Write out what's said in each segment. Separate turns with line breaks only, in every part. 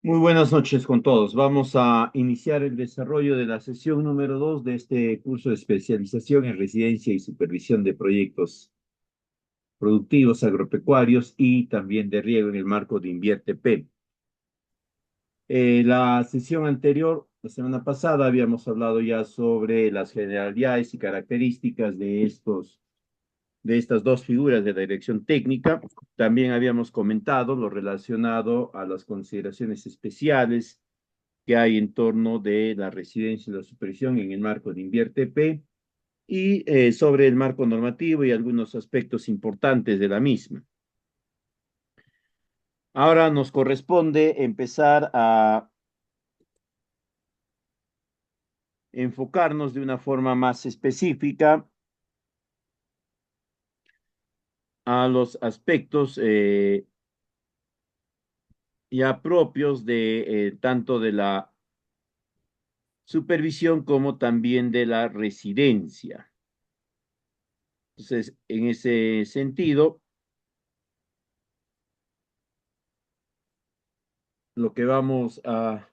Muy buenas noches con todos. Vamos a iniciar el desarrollo de la sesión número 2 de este curso de especialización en residencia y supervisión de proyectos productivos agropecuarios y también de riego en el marco de Invierte P. La sesión anterior, la semana pasada, habíamos hablado ya sobre las generalidades y características de estas dos figuras de la dirección técnica. También habíamos comentado lo relacionado a las consideraciones especiales que hay en torno de la residencia y la supervisión en el marco de Invierte P y sobre el marco normativo y algunos aspectos importantes de la misma. Ahora nos corresponde empezar a enfocarnos de una forma más específica a los aspectos ya propios de tanto de la supervisión como también de la residencia. Entonces, en ese sentido, lo que vamos a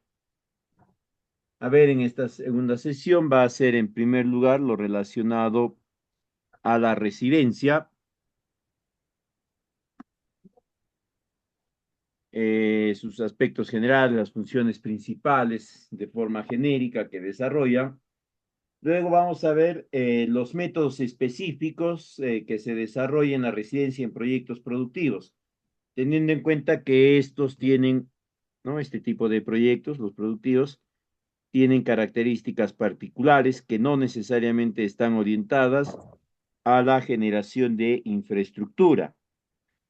ver en esta segunda sesión va a ser en primer lugar lo relacionado a la residencia, sus aspectos generales, las funciones principales de forma genérica que desarrolla. Luego vamos a ver los métodos específicos que se desarrollan en la residencia en proyectos productivos, teniendo en cuenta que estos tienen, ¿no? Este tipo de proyectos, los productivos, tienen características particulares que no necesariamente están orientadas a la generación de infraestructura,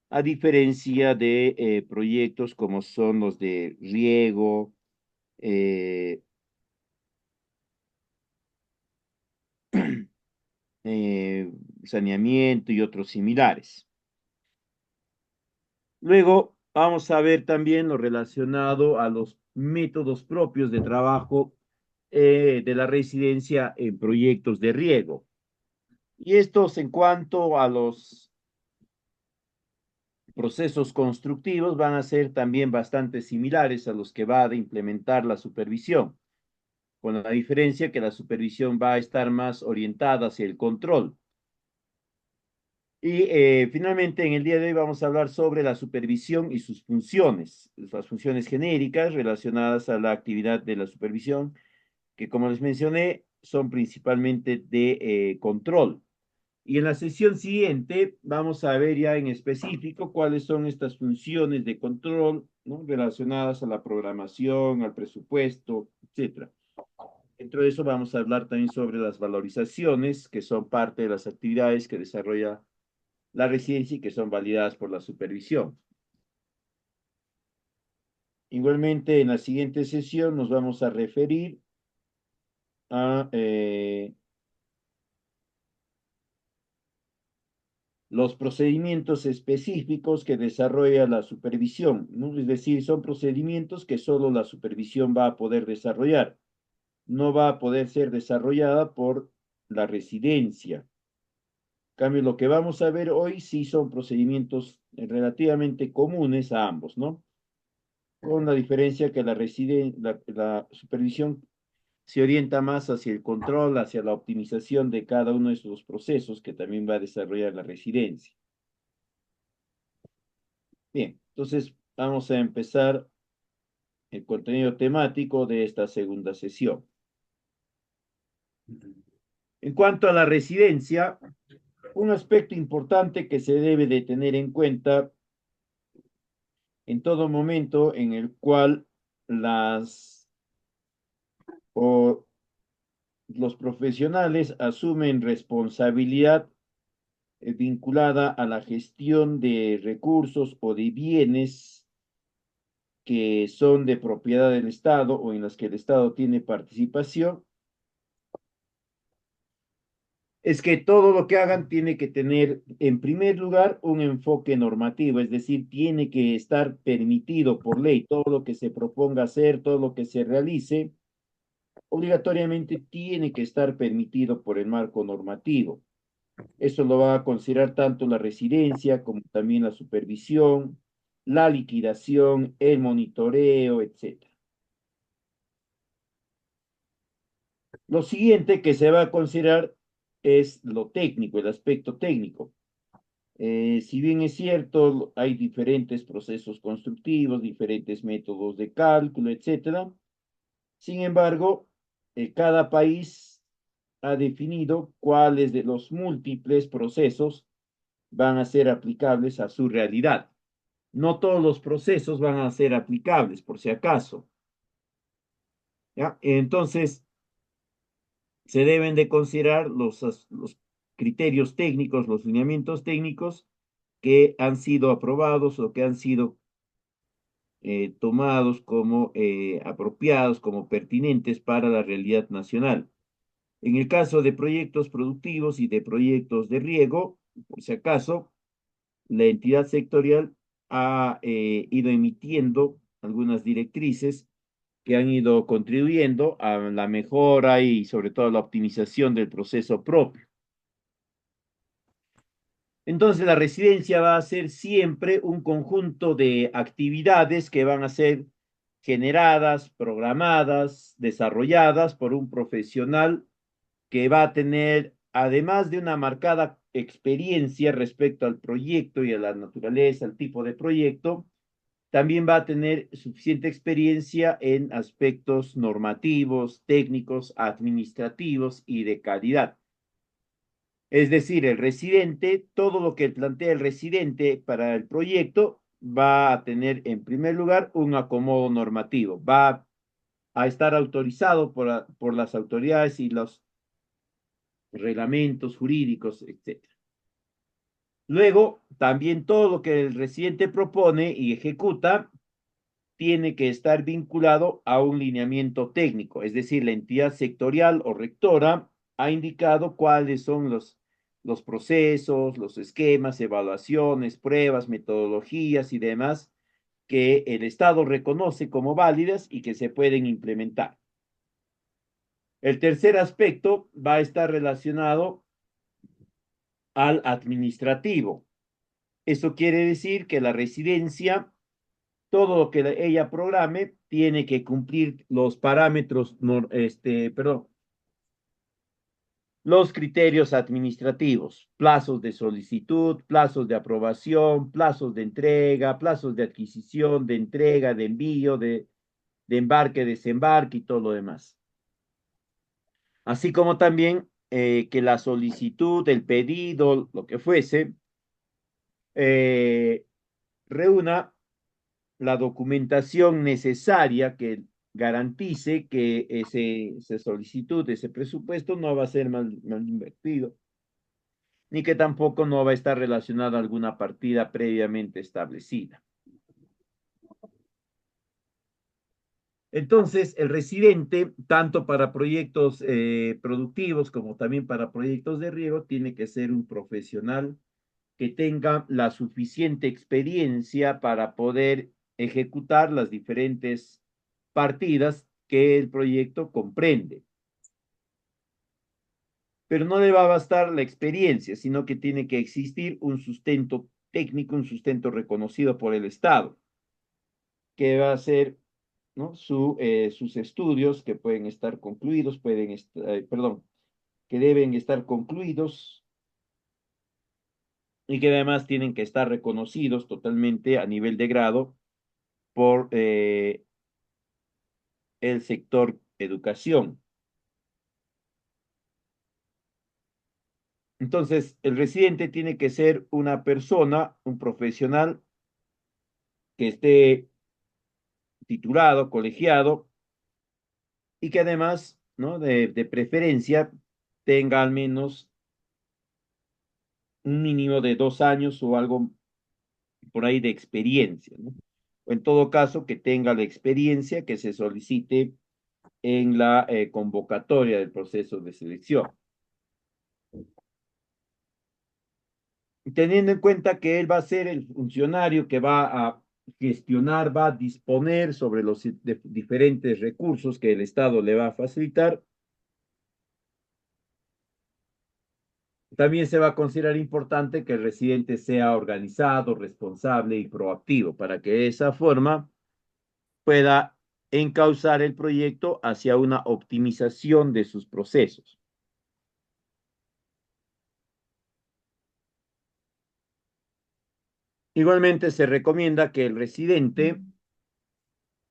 a diferencia de proyectos como son los de riego, eh, eh, saneamiento y otros similares. Luego vamos a ver también lo relacionado a los métodos propios de trabajo de la residencia en proyectos de riego. Y estos en cuanto a los procesos constructivos van a ser también bastante similares a los que va a implementar la supervisión, con la diferencia que la supervisión va a estar más orientada hacia el control. Y finalmente, en el día de hoy vamos a hablar sobre la supervisión y sus funciones, las funciones genéricas relacionadas a la actividad de la supervisión, que como les mencioné, son principalmente de control. Y en la sesión siguiente vamos a ver ya en específico cuáles son estas funciones de control, ¿no? Relacionadas a la programación, al presupuesto, etcétera. Dentro de eso vamos a hablar también sobre las valorizaciones, que son parte de las actividades que desarrolla la residencia y que son validadas por la supervisión. Igualmente, en la siguiente sesión nos vamos a referir a los procedimientos específicos que desarrolla la supervisión, ¿no? Es decir, son procedimientos que solo la supervisión va a poder desarrollar, no va a poder ser desarrollada por la residencia. En cambio, lo que vamos a ver hoy sí son procedimientos relativamente comunes a ambos, ¿no? Con la diferencia que la supervisión se orienta más hacia el control, hacia la optimización de cada uno de esos procesos que también va a desarrollar la residencia. Bien, entonces vamos a empezar el contenido temático de esta segunda sesión. En cuanto a la residencia, un aspecto importante que se debe de tener en cuenta en todo momento en el cual las o los profesionales asumen responsabilidad vinculada a la gestión de recursos o de bienes que son de propiedad del Estado o en las que el Estado tiene participación, es que todo lo que hagan tiene que tener, en primer lugar, un enfoque normativo, es decir, tiene que estar permitido por ley. Todo lo que se proponga hacer, todo lo que se realice, obligatoriamente tiene que estar permitido por el marco normativo. Eso lo va a considerar tanto la residencia como también la supervisión, la liquidación, el monitoreo, etcétera. Lo siguiente que se va a considerar es lo técnico, el aspecto técnico. Si bien es cierto, hay diferentes procesos constructivos, diferentes métodos de cálculo, etcétera. Sin embargo, cada país ha definido cuáles de los múltiples procesos van a ser aplicables a su realidad. No todos los procesos van a ser aplicables, por si acaso. ¿Ya? Entonces, se deben de considerar los criterios técnicos, los lineamientos técnicos que han sido aprobados o que han sido tomados como apropiados, como pertinentes para la realidad nacional. En el caso de proyectos productivos y de proyectos de riego, por si acaso, la entidad sectorial ha ido emitiendo algunas directrices que han ido contribuyendo a la mejora y sobre todo a la optimización del proceso propio. Entonces, la residencia va a ser siempre un conjunto de actividades que van a ser generadas, programadas, desarrolladas por un profesional que va a tener, además de una marcada experiencia respecto al proyecto y a la naturaleza, al tipo de proyecto, también va a tener suficiente experiencia en aspectos normativos, técnicos, administrativos y de calidad. Es decir, el residente, todo lo que plantea el residente para el proyecto va a tener en primer lugar un acomodo normativo, va a estar autorizado por las autoridades y los reglamentos jurídicos, etc. Luego, también todo lo que el residente propone y ejecuta tiene que estar vinculado a un lineamiento técnico, es decir, la entidad sectorial o rectora ha indicado cuáles son los procesos, los esquemas, evaluaciones, pruebas, metodologías y demás que el Estado reconoce como válidas y que se pueden implementar. El tercer aspecto va a estar relacionado al administrativo. Eso quiere decir que la residencia, todo lo que ella programe, tiene que cumplir los parámetros, perdón, los criterios administrativos, plazos de solicitud, plazos de aprobación, plazos de entrega, plazos de adquisición, de entrega, de envío, de embarque, desembarque y todo lo demás. Así como también que la solicitud, el pedido, lo que fuese, eh, reúna la documentación necesaria que garantice que esa solicitud, ese presupuesto no va a ser mal invertido, ni que tampoco no va a estar relacionada a alguna partida previamente establecida. Entonces, el residente, tanto para proyectos productivos como también para proyectos de riego, tiene que ser un profesional que tenga la suficiente experiencia para poder ejecutar las diferentes partidas que el proyecto comprende. Pero no le va a bastar la experiencia, sino que tiene que existir un sustento técnico, un sustento reconocido por el Estado, que va a ser, ¿no? Sus estudios que pueden estar concluidos, perdón, que deben estar concluidos y que además tienen que estar reconocidos totalmente a nivel de grado por el sector educación. Entonces, el residente tiene que ser una persona, un profesional que esté titulado, colegiado y que además, ¿no? De preferencia, tenga al menos un mínimo de 2 años o algo por ahí de experiencia, ¿no? O en todo caso, que tenga la experiencia que se solicite en la convocatoria del proceso de selección. Teniendo en cuenta que él va a ser el funcionario que va a gestionar, va a disponer sobre los diferentes recursos que el Estado le va a facilitar, También se va a considerar importante que el residente sea organizado, responsable y proactivo para que de esa forma pueda encauzar el proyecto hacia una optimización de sus procesos. Igualmente se recomienda que el residente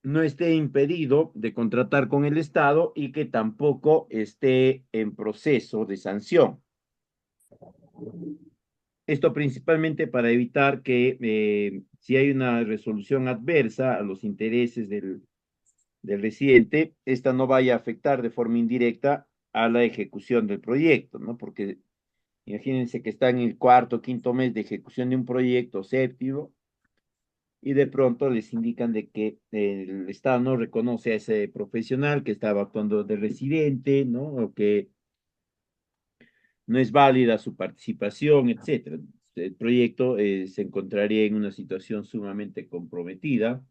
no esté impedido de contratar con el Estado y que tampoco esté en proceso de sanción. Esto principalmente para evitar que si hay una resolución adversa a los intereses del residente, esta no vaya a afectar de forma indirecta a la ejecución del proyecto, ¿no? Porque imagínense que está en el cuarto, quinto mes de ejecución de un proyecto séptimo y de pronto les indican de que el Estado no reconoce a ese profesional que estaba actuando de residente, ¿no? O que no es válida su participación, etcétera. El proyecto se encontraría en una situación sumamente comprometida,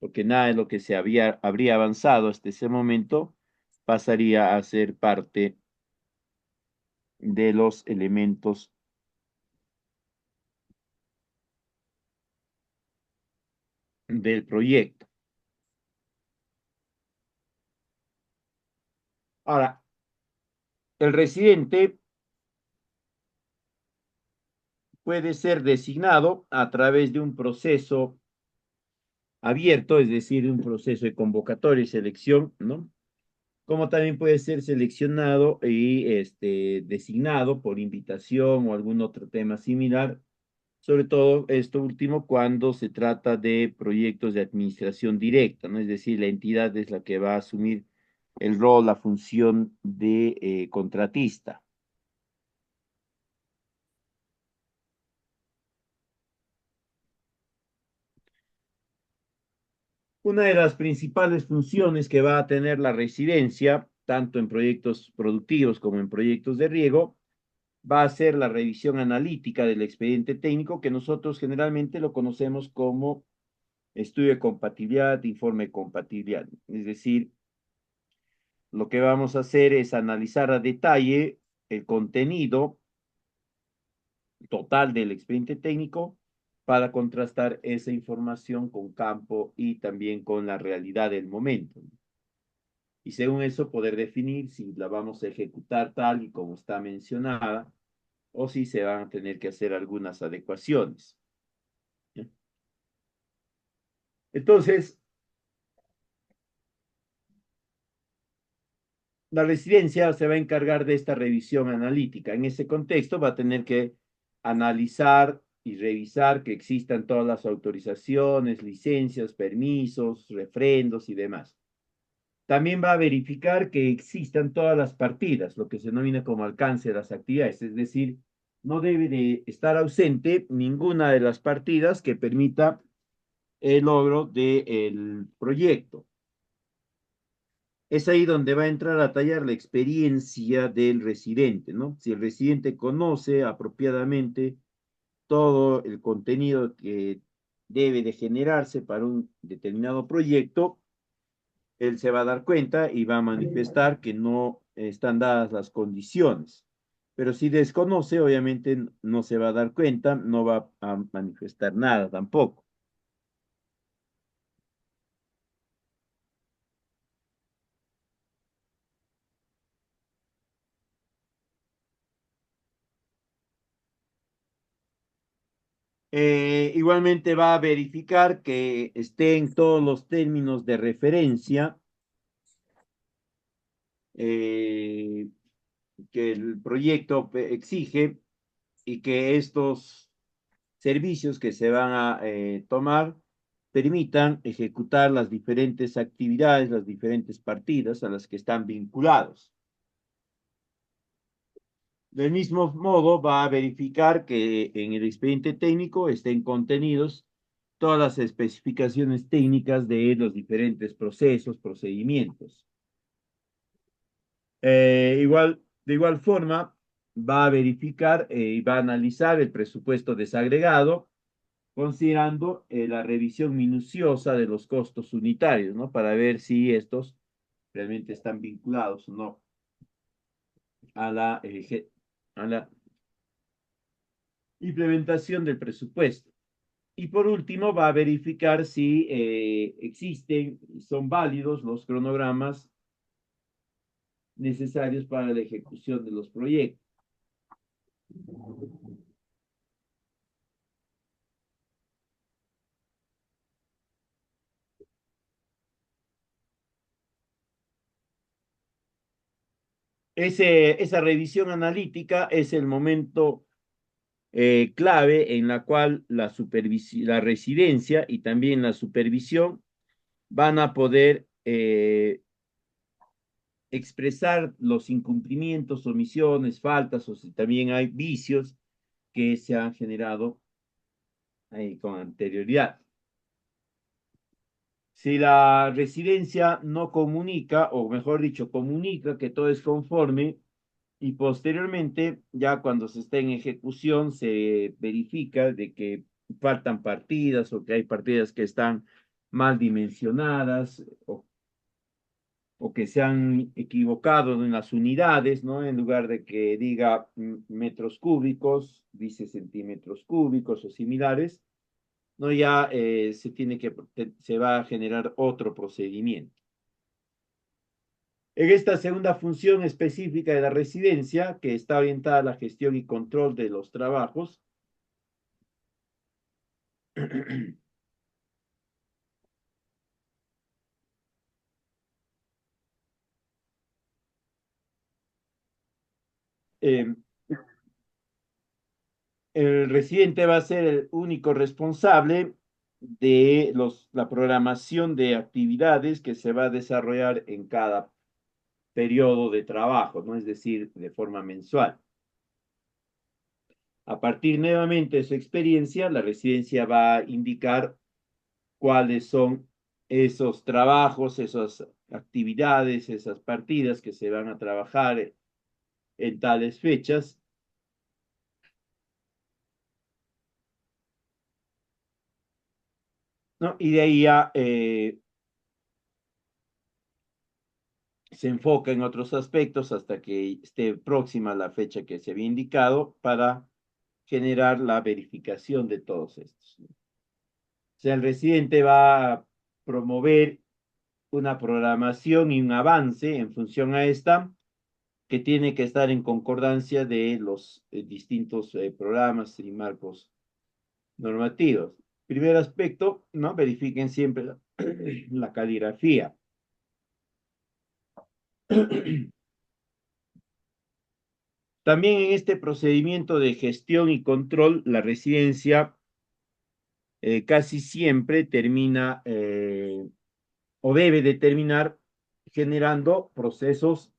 porque nada de lo que habría avanzado hasta ese momento pasaría a ser parte de los elementos del proyecto. Ahora, el residente puede ser designado a través de un proceso abierto, es decir, un proceso de convocatoria y selección, ¿no? Como también puede ser seleccionado y designado por invitación o algún otro tema similar, sobre todo esto último cuando se trata de proyectos de administración directa, ¿no? Es decir, la entidad es la que va a asumir el rol, la función de contratista. Una de las principales funciones que va a tener la residencia, tanto en proyectos productivos como en proyectos de riego, va a ser la revisión analítica del expediente técnico, que nosotros generalmente lo conocemos como estudio de compatibilidad, informe de compatibilidad. Es decir, lo que vamos a hacer es analizar a detalle el contenido total del expediente técnico para contrastar esa información con campo y también con la realidad del momento. Y según eso poder definir si la vamos a ejecutar tal y como está mencionada o si se van a tener que hacer algunas adecuaciones. Entonces, la residencia se va a encargar de esta revisión analítica. En ese contexto va a tener que analizar y revisar que existan todas las autorizaciones, licencias, permisos, refrendos y demás. También va a verificar que existan todas las partidas, lo que se denomina como alcance de las actividades, es decir, no debe de estar ausente ninguna de las partidas que permita el logro del proyecto. Es ahí donde va a entrar a tallar la experiencia del residente, ¿no? Si el residente conoce apropiadamente todo el contenido que debe de generarse para un determinado proyecto, él se va a dar cuenta y va a manifestar que no están dadas las condiciones. Pero si desconoce, obviamente no se va a dar cuenta, no va a manifestar nada tampoco. Igualmente va a verificar que estén todos los términos de referencia eh, que el proyecto exige y que estos servicios que se van a tomar permitan ejecutar las diferentes actividades, las diferentes partidas a las que están vinculados. Del mismo modo, va a verificar que en el expediente técnico estén contenidos todas las especificaciones técnicas de los diferentes procesos, procedimientos. De igual forma, va a verificar y va a analizar el presupuesto desagregado, considerando la revisión minuciosa de los costos unitarios, ¿no? Para ver si estos realmente están vinculados o no a la, a la implementación del presupuesto. Y por último, va a verificar si existen, son válidos los cronogramas necesarios para la ejecución de los proyectos. Esa revisión analítica es el momento clave en la cual la residencia y también la supervisión van a poder expresar los incumplimientos, omisiones, faltas o si también hay vicios que se han generado con anterioridad. Si la residencia no comunica, o mejor dicho, comunica que todo es conforme, y posteriormente, ya cuando se está en ejecución, se verifica de que faltan partidas o que hay partidas que están mal dimensionadas o que se han equivocado en las unidades, ¿no? En lugar de que diga metros cúbicos, dice centímetros cúbicos o similares, ¿no? Ya se va a generar otro procedimiento. En esta segunda función específica de la residencia, que está orientada a la gestión y control de los trabajos, eh, el residente va a ser el único responsable de la programación de actividades que se va a desarrollar en cada periodo de trabajo, ¿no? Es decir, de forma mensual. A partir nuevamente de su experiencia, la residencia va a indicar cuáles son esos trabajos, esas actividades, esas partidas que se van a trabajar en tales fechas, ¿no? Y de ahí ya se enfoca en otros aspectos hasta que esté próxima la fecha que se había indicado para generar la verificación de todos estos, ¿no? O sea, el residente va a promover una programación y un avance en función a esta que tiene que estar en concordancia de los distintos programas y marcos normativos. Primer aspecto, ¿no? Verifiquen siempre la caligrafía. También en este procedimiento de gestión y control, la residencia casi siempre termina o debe determinar generando procesos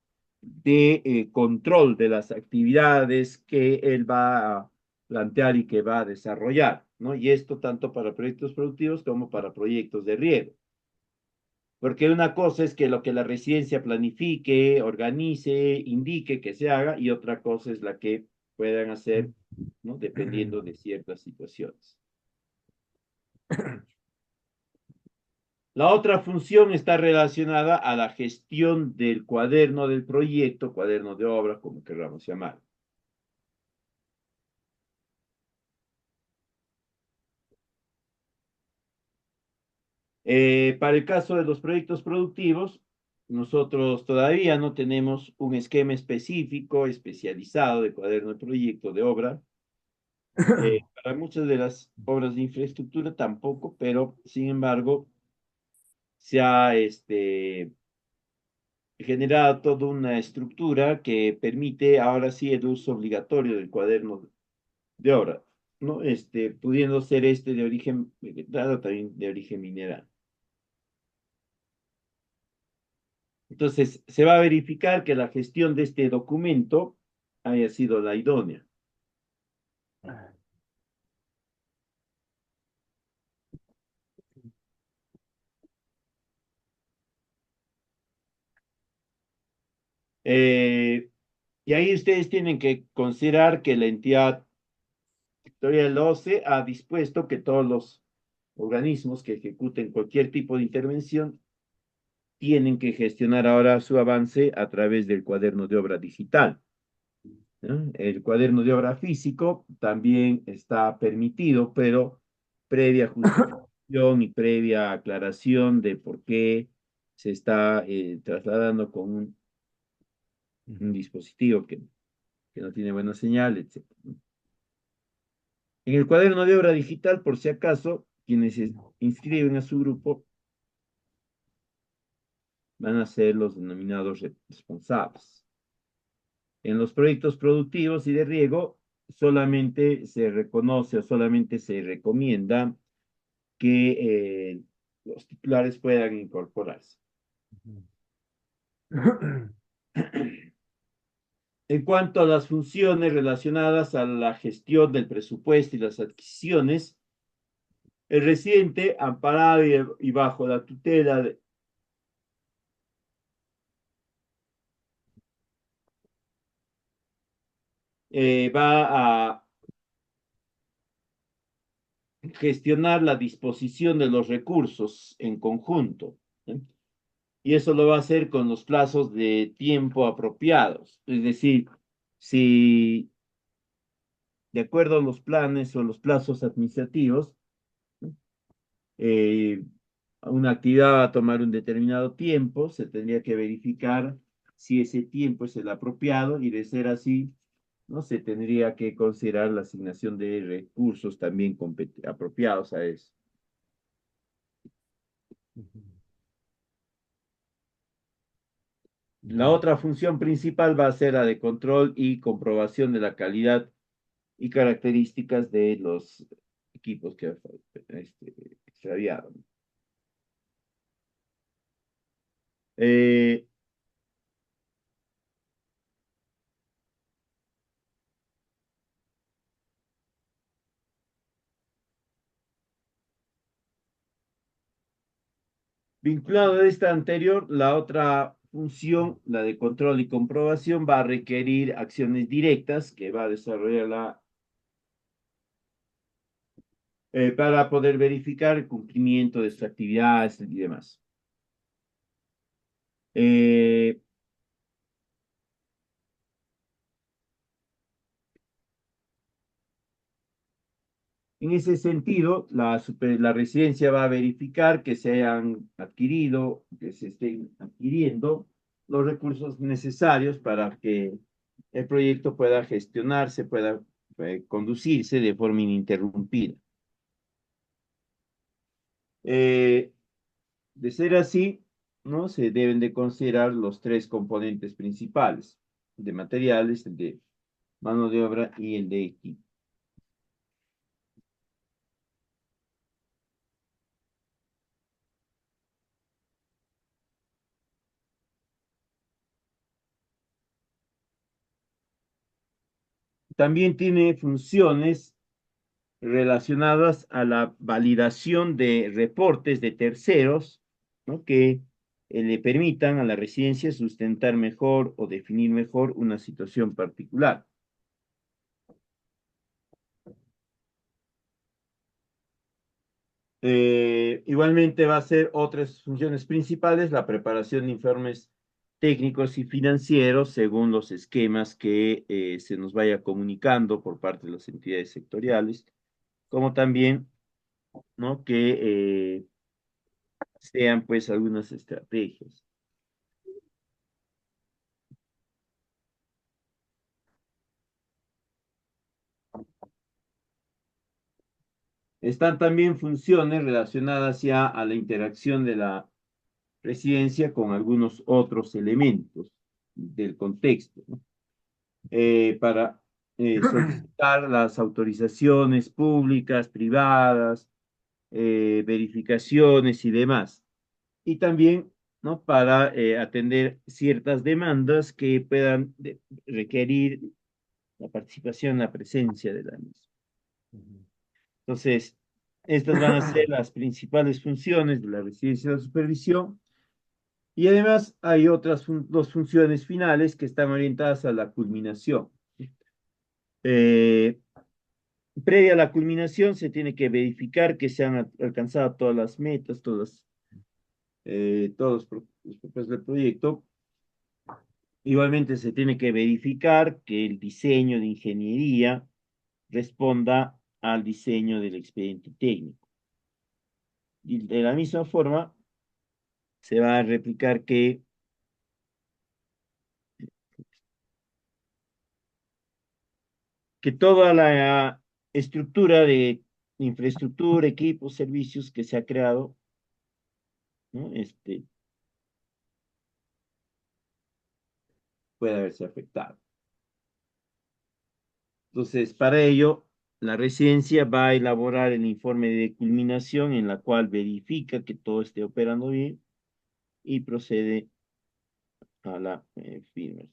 de control de las actividades que él va a plantear y que va a desarrollar, ¿no? Y esto tanto para proyectos productivos como para proyectos de riego. Porque una cosa es que lo que la residencia planifique, organice, indique que se haga, y otra cosa es la que puedan hacer, ¿no? Dependiendo de ciertas situaciones. La otra función está relacionada a la gestión del cuaderno del proyecto, cuaderno de obra, como queramos llamar. Para el caso de los proyectos productivos, nosotros todavía no tenemos un esquema específico, especializado de cuaderno de proyecto de obra. Para muchas de las obras de infraestructura tampoco, pero sin embargo se ha generado toda una estructura que permite ahora sí el uso obligatorio del cuaderno de obra, ¿no? Pudiendo ser de origen vegetal o también de origen mineral. Entonces, se va a verificar que la gestión de este documento haya sido la idónea. Eh, y ahí ustedes tienen que considerar que la entidad sectorial OCE ha dispuesto que todos los organismos que ejecuten cualquier tipo de intervención tienen que gestionar ahora su avance a través del cuaderno de obra digital. ¿no? El cuaderno de obra físico también está permitido, pero previa justificación y previa aclaración de por qué se está trasladando con un dispositivo que no tiene buena señal, etc. En el cuaderno de obra digital, por si acaso, quienes se inscriben a su grupo van a ser los denominados responsables. En los proyectos productivos y de riego, solamente se reconoce o solamente se recomienda que los titulares puedan incorporarse. En cuanto a las funciones relacionadas a la gestión del presupuesto y las adquisiciones, el residente, amparado y bajo la tutela va a gestionar la disposición de los recursos en conjunto, ¿eh? Y eso lo va a hacer con los plazos de tiempo apropiados. Es decir, si de acuerdo a los planes o los plazos administrativos, eh, una actividad va a tomar un determinado tiempo, se tendría que verificar si ese tiempo es el apropiado y de ser así, ¿no? Se tendría que considerar la asignación de recursos también apropiados a eso. La
Ya.
otra función principal va a ser la de control y comprobación de la calidad y características de los equipos que extraviaron. Eh, Vinculado a esta anterior, la otra función, la de control y comprobación, va a requerir acciones directas que va a desarrollar para poder verificar el cumplimiento de sus actividades y demás. Eh, En ese sentido, la residencia va a verificar que se hayan adquirido, que se estén adquiriendo los recursos necesarios para que el proyecto pueda gestionarse, pueda conducirse de forma ininterrumpida. Eh, de ser así, ¿no? Se deben de considerar los tres componentes principales de materiales, el de mano de obra y el de equipo. También tiene funciones relacionadas a la validación de reportes de terceros, ¿no? Que le permitan a la residencia sustentar mejor o definir mejor una situación particular. Igualmente va a ser otras funciones principales, la preparación de informes técnicos y financieros según los esquemas que se nos vaya comunicando por parte de las entidades sectoriales, como también, ¿no? Que sean pues algunas estrategias. Están también funciones relacionadas ya a la interacción de la residencia con algunos otros elementos del contexto, ¿no? Para solicitar las autorizaciones públicas, privadas, verificaciones y demás. Y también, ¿no? Para atender ciertas demandas que puedan requerir la participación, la presencia de la misma. Entonces, estas van a ser las principales funciones de la residencia de supervisión. Y además hay otras dos funciones finales que están orientadas a la culminación. Eh, Previa a la culminación se tiene que verificar que se han alcanzado todas las metas, todos los propuestos del proyecto Igualmente se tiene que verificar que el diseño de ingeniería responda al diseño del expediente técnico. Y de la misma forma, se va a replicar que toda la estructura de infraestructura, equipos, servicios que se ha creado, ¿no? Puede haberse afectado. Entonces, para ello, la residencia va a elaborar el informe de culminación en la cual verifica que todo esté operando bien y procede a la firma.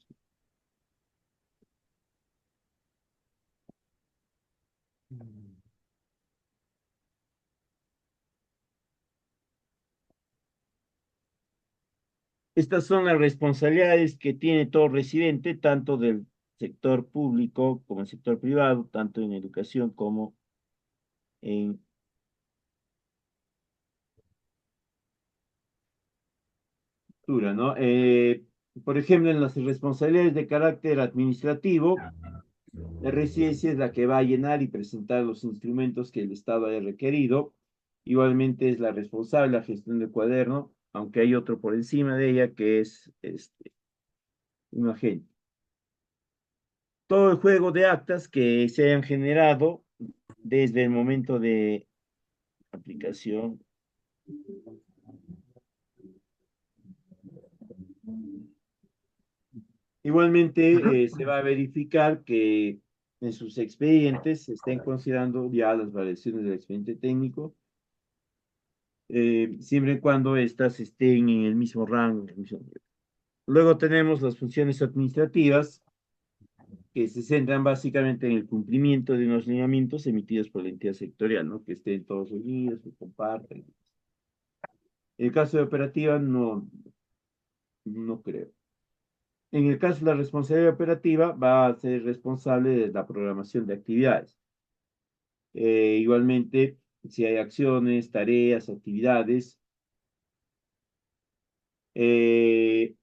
Estas son las responsabilidades que tiene todo residente, tanto del sector público como el sector privado, tanto en educación como en cultura, ¿no? Por ejemplo, en las responsabilidades de carácter administrativo, la residencia es la que va a llenar y presentar los instrumentos que el Estado haya requerido. Igualmente es la responsable de la gestión del cuaderno, aunque hay otro por encima de ella que es un agente. Todo el juego de actas que se hayan generado desde el momento de aplicación. Igualmente, se va a verificar que en sus expedientes se estén considerando ya las variaciones del expediente técnico, siempre y cuando éstas estén en el mismo rango. Luego tenemos las funciones administrativas, que se centran básicamente en el cumplimiento de unos lineamientos emitidos por la entidad sectorial, ¿no? Que estén todos unidos, que compartan. En el caso de operativa, no creo. En el caso de la responsabilidad operativa, va a ser responsable de la programación de actividades. Igualmente, si hay acciones, tareas, actividades, eh,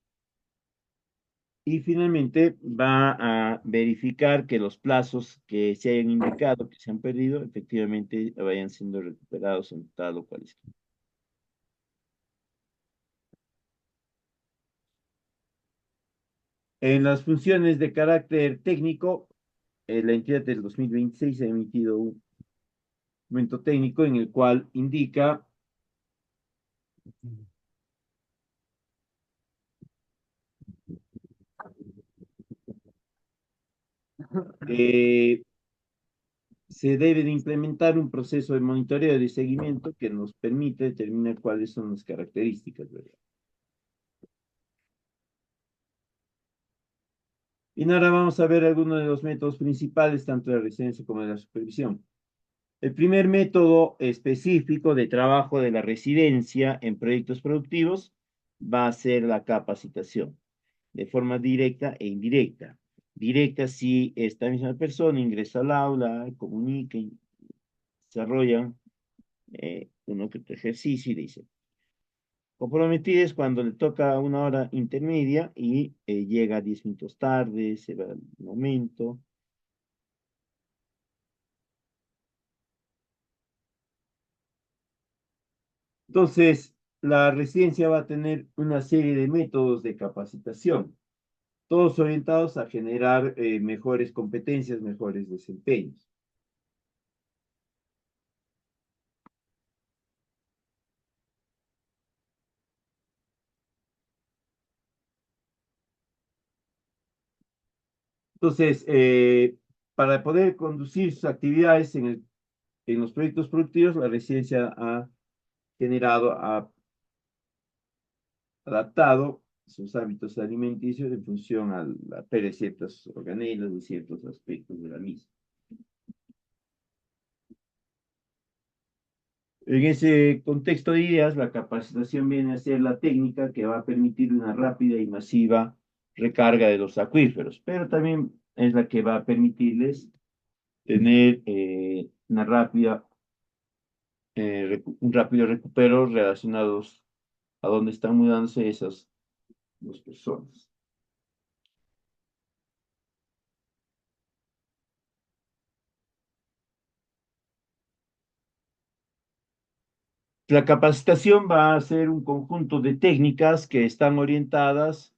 y finalmente va a verificar que los plazos que se hayan indicado, que se han perdido, efectivamente vayan siendo recuperados en tal o cual esquema. En las funciones de carácter técnico, la entidad del 2026 ha emitido un documento técnico en el cual indica que se debe de implementar un proceso de monitoreo y de seguimiento que nos permite determinar cuáles son las características, ¿verdad? Y ahora vamos a ver algunos de los métodos principales, tanto de la residencia como de la supervisión. El primer método específico de trabajo de la residencia en proyectos productivos va a ser la capacitación, de forma directa e indirecta. Directa si esta misma persona ingresa al aula, comunica y desarrolla uno que otro ejercicio y dice. Comprometida es cuando le toca una hora intermedia y llega 10 minutos tarde, se va el momento. Entonces, la residencia va a tener una serie de métodos de capacitación, todos orientados a generar mejores competencias, mejores desempeños. Entonces, para poder conducir sus actividades en los proyectos productivos, la residencia ha generado, ha adaptado sus hábitos alimenticios en función a la pérdida de ciertas organelas, de ciertos aspectos de la misma. En ese contexto de ideas, la capacitación viene a ser la técnica que va a permitir una rápida y masiva recarga de los acuíferos, pero también es la que va a permitirles tener un rápido recupero relacionados a dónde están mudándose esas dos personas. La capacitación va a ser un conjunto de técnicas que están orientadas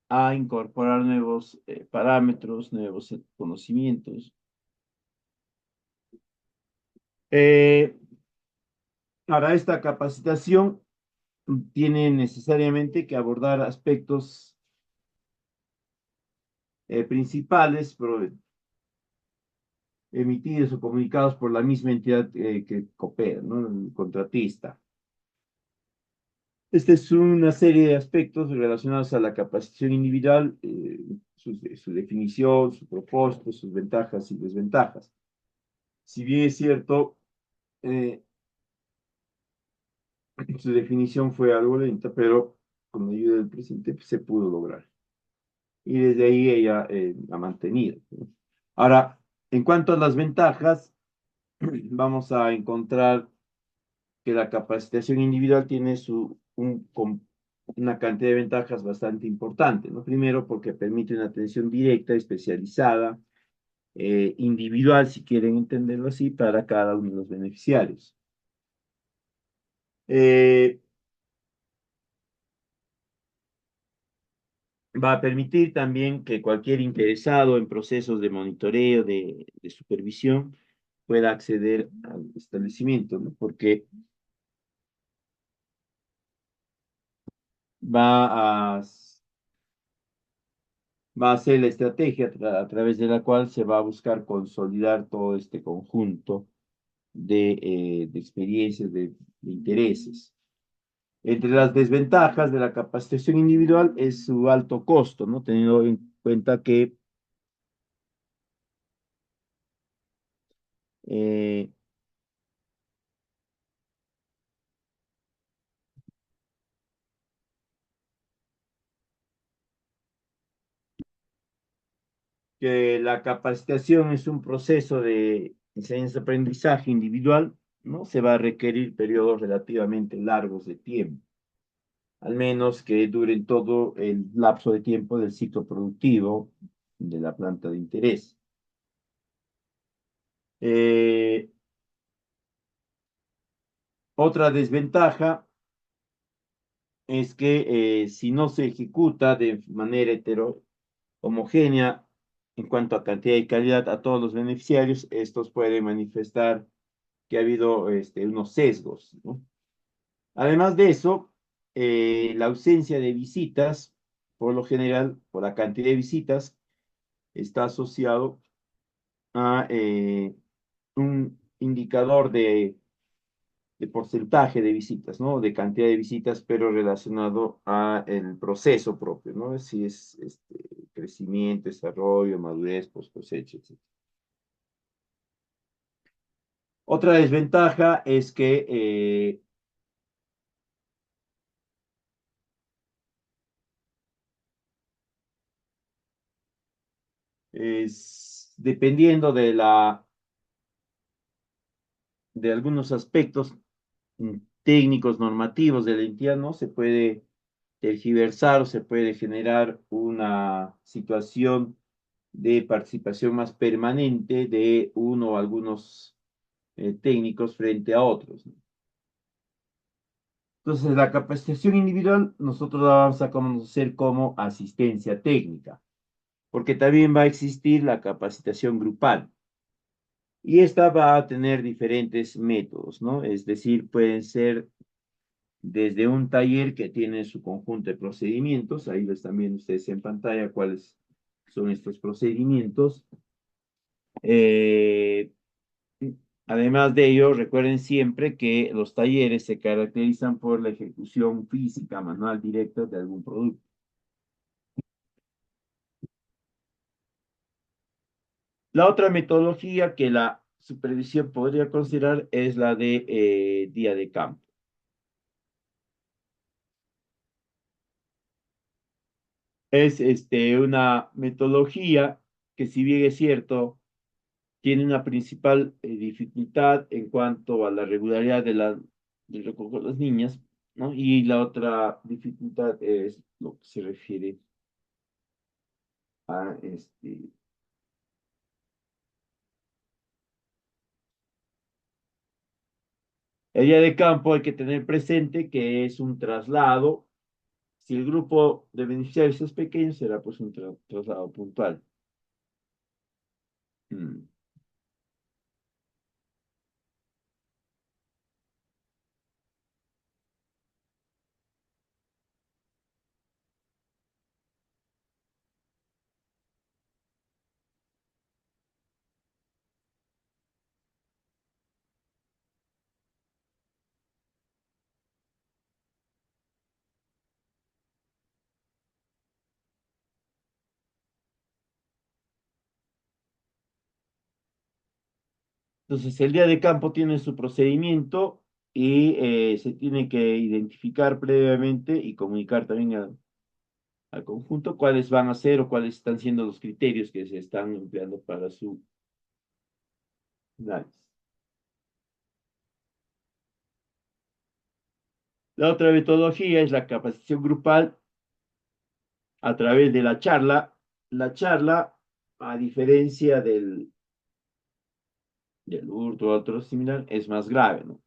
a incorporar nuevos parámetros, nuevos conocimientos. Eh, Ahora, esta capacitación tiene necesariamente que abordar aspectos principales emitidos o comunicados por la misma entidad que coopera, ¿no? El contratista. Esta es una serie de aspectos relacionados a la capacitación individual, su definición, su propósito, sus ventajas y desventajas. Si bien es cierto, eh, su definición fue algo lenta, pero con la ayuda del presidente pues, se pudo lograr. Y desde ahí ella ha mantenido, ¿no? Ahora, en cuanto a las ventajas, vamos a encontrar que la capacitación individual tiene una cantidad de ventajas bastante importante, ¿no? Primero, porque permite una atención directa, especializada, individual, si quieren entenderlo así, para cada uno de los beneficiarios. Eh, Va a permitir también que cualquier interesado en procesos de monitoreo, de supervisión, pueda acceder al establecimiento, ¿no? Porque va a, va a ser la estrategia a través de la cual se va a buscar consolidar todo este conjunto de experiencias, de intereses. Entre las desventajas de la capacitación individual es su alto costo, ¿no? Teniendo en cuenta eh, que la capacitación es un proceso de enseñanza-aprendizaje individual, ¿no? Se va a requerir periodos relativamente largos de tiempo, al menos que duren todo el lapso de tiempo del ciclo productivo de la planta de interés. Eh, Otra desventaja es que si no se ejecuta de manera homogénea en cuanto a cantidad y calidad a todos los beneficiarios, estos pueden manifestar que ha habido unos sesgos, ¿no? Además de eso, la ausencia de visitas, por lo general, por la cantidad de visitas, está asociado a un indicador de porcentaje de visitas, ¿no? De cantidad de visitas, pero relacionado a el proceso propio, ¿no? Si es crecimiento, desarrollo, madurez, post cosecha, etc. Otra desventaja es que dependiendo de algunos aspectos técnicos, normativos de la entidad, ¿no? Se puede tergiversar o se puede generar una situación de participación más permanente de uno o algunos técnicos frente a otros, ¿no? Entonces, la capacitación individual nosotros la vamos a conocer como asistencia técnica, porque también va a existir la capacitación grupal. Y esta va a tener diferentes métodos, ¿no? Es decir, pueden ser desde un taller que tiene su conjunto de procedimientos, ahí ves también ustedes en pantalla cuáles son estos procedimientos. Eh, Además de ello, recuerden siempre que los talleres se caracterizan por la ejecución física, manual directa de algún producto. La otra metodología que la supervisión podría considerar es la de día de campo. Es una metodología que, si bien es cierto, tiene una principal dificultad en cuanto a la regularidad del recoger de las niñas, ¿no? Y la otra dificultad es lo que se refiere a El día de campo hay que tener presente que es un traslado. Si el grupo de beneficiarios es pequeño, será pues un traslado puntual. Mm. Entonces, el día de campo tiene su procedimiento y se tiene que identificar previamente y comunicar también al conjunto cuáles van a ser o cuáles están siendo los criterios que se están empleando para su análisis. La otra metodología es la capacitación grupal a través de la charla. La charla, a diferencia del hurto o otro similar, es más grave, ¿no?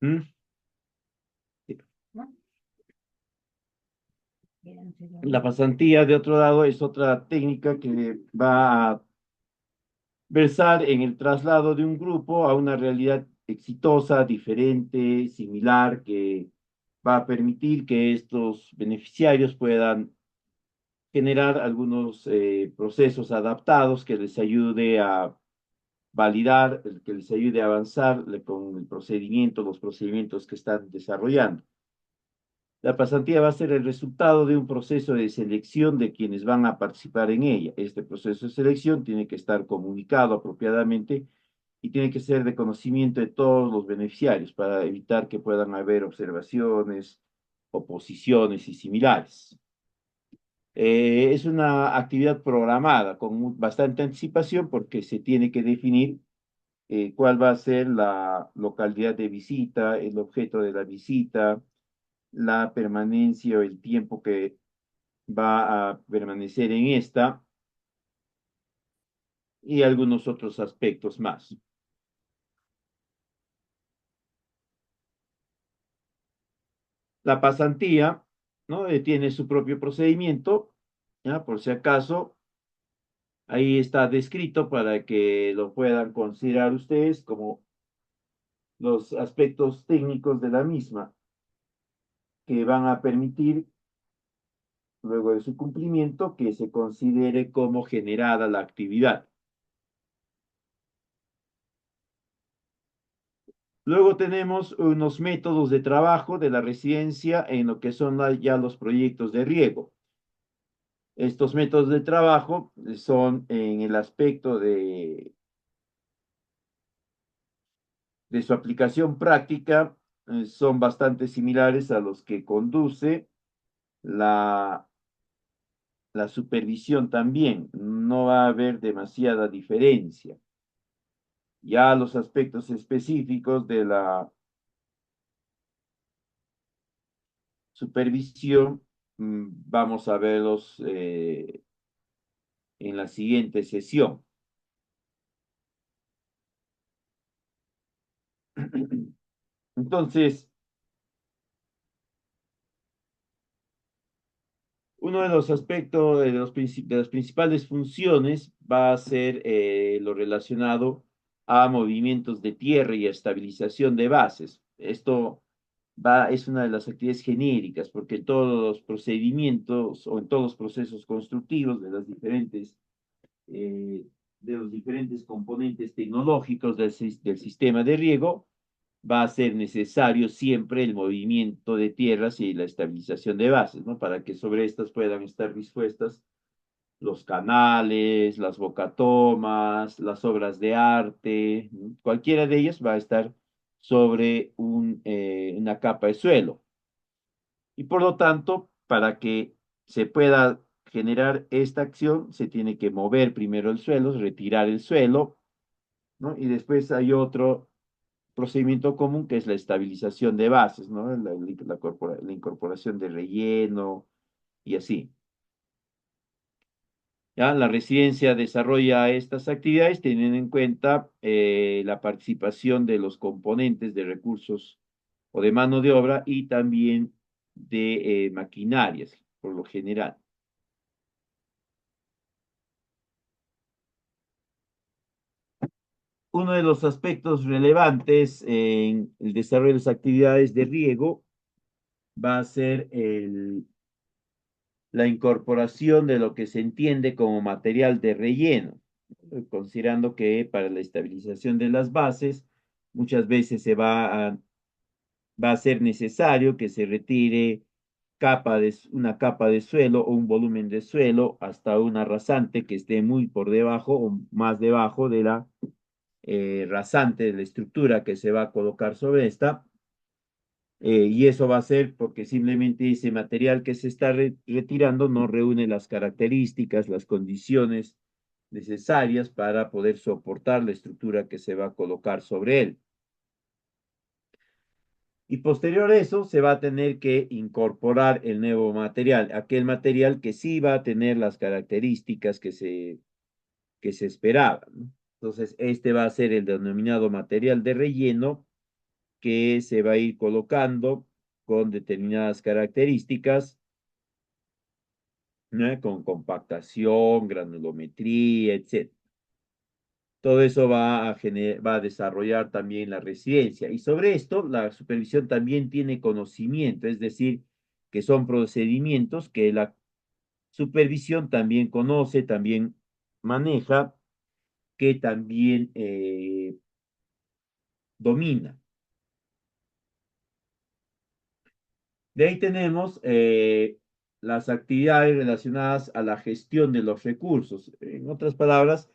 ¿Mm? La pasantía, de otro lado, es otra técnica que va a versar en el traslado de un grupo a una realidad exitosa, diferente, similar, que va a permitir que estos beneficiarios puedan generar algunos procesos adaptados que les ayude a validar, que les ayude a avanzar con el procedimiento, los procedimientos que están desarrollando. La pasantía va a ser el resultado de un proceso de selección de quienes van a participar en ella. Este proceso de selección tiene que estar comunicado apropiadamente y tiene que ser de conocimiento de todos los beneficiarios para evitar que puedan haber observaciones, oposiciones y similares. Es una actividad programada con bastante anticipación porque se tiene que definir cuál va a ser la localidad de visita, el objeto de la visita, la permanencia o el tiempo que va a permanecer en esta y algunos otros aspectos más. La pasantía, ¿no? Tiene su propio procedimiento, ¿ya? Por si acaso, ahí está descrito para que lo puedan considerar ustedes como los aspectos técnicos de la misma que van a permitir, luego de su cumplimiento, que se considere como generada la actividad. Luego tenemos unos métodos de trabajo de la residencia en lo que son ya los proyectos de riego. Estos métodos de trabajo son en el aspecto de su aplicación práctica, son bastante similares a los que conduce la, la supervisión también. No va a haber demasiada diferencia. Ya los aspectos específicos de la supervisión, vamos a verlos en la siguiente sesión. Entonces, uno de los aspectos de las principales funciones va a ser lo relacionado a movimientos de tierra y estabilización de bases. Esto es una de las actividades genéricas, porque en todos los procedimientos o en todos los procesos constructivos eh, de los diferentes componentes tecnológicos del sistema de riego, va a ser necesario siempre el movimiento de tierras y la estabilización de bases, ¿no? Para que sobre estas puedan estar dispuestas los canales, las bocatomas, las obras de arte, ¿no? Cualquiera de ellas va a estar sobre una capa de suelo. Y por lo tanto, para que se pueda generar esta acción, se tiene que mover primero el suelo, retirar el suelo, ¿no? Y después hay otro procedimiento común que es la estabilización de bases, ¿no? La incorporación de relleno y así. ¿Ya? La residencia desarrolla estas actividades teniendo en cuenta la participación de los componentes de recursos o de mano de obra y también de maquinarias, por lo general. Uno de los aspectos relevantes en el desarrollo de las actividades de riego va a ser la incorporación de lo que se entiende como material de relleno, considerando que para la estabilización de las bases muchas veces va a ser necesario que se retire una capa de suelo o un volumen de suelo hasta una rasante que esté muy por debajo o más debajo de la rasante de la estructura que se va a colocar sobre esta. Y eso va a ser porque simplemente ese material que se está retirando no reúne las características, las condiciones necesarias para poder soportar la estructura que se va a colocar sobre él. Y posterior a eso se va a tener que incorporar el nuevo material, aquel material que sí va a tener las características que se esperaban, ¿no? Entonces, este va a ser el denominado material de relleno que se va a ir colocando con determinadas características, ¿no? Con compactación, granulometría, etc. Todo eso va a desarrollar también la residencia. Y sobre esto, la supervisión también tiene conocimiento, es decir, que son procedimientos que la supervisión también conoce, también maneja, que también domina. De ahí tenemos las actividades relacionadas a la gestión de los recursos. En otras palabras,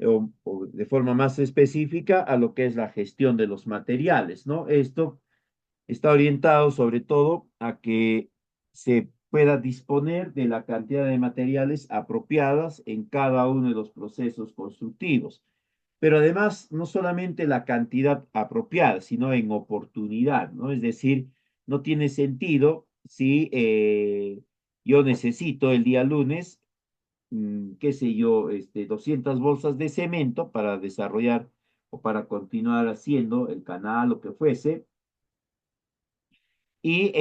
o de forma más específica, a lo que es la gestión de los materiales, ¿no? Esto está orientado sobre todo a que se pueda disponer de la cantidad de materiales apropiadas en cada uno de los procesos constructivos. Pero además, no solamente la cantidad apropiada, sino en oportunidad, ¿no? Es decir, no tiene sentido si yo necesito el día lunes, qué sé yo, 200 bolsas de cemento para desarrollar o para continuar haciendo el canal o que fuese, y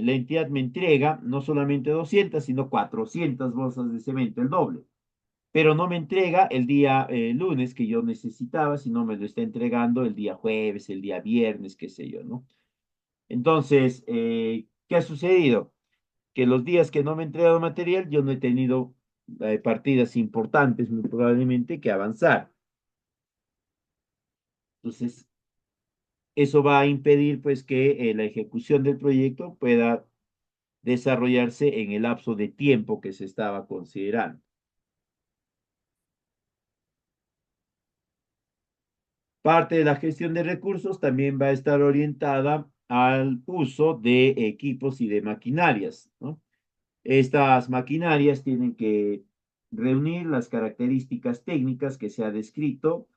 la entidad me entrega no solamente 200, sino 400 bolsas de cemento, el doble. Pero no me entrega el día lunes que yo necesitaba, sino me lo está entregando el día jueves, el día viernes, qué sé yo, ¿no? Entonces, ¿qué ha sucedido? Que los días que no me he entregado material, yo no he tenido partidas importantes, muy probablemente, que avanzar. Entonces, eso va a impedir, pues, que la ejecución del proyecto pueda desarrollarse en el lapso de tiempo que se estaba considerando. Parte de la gestión de recursos también va a estar orientada al uso de equipos y de maquinarias, ¿no? Estas maquinarias tienen que reunir las características técnicas que se ha descrito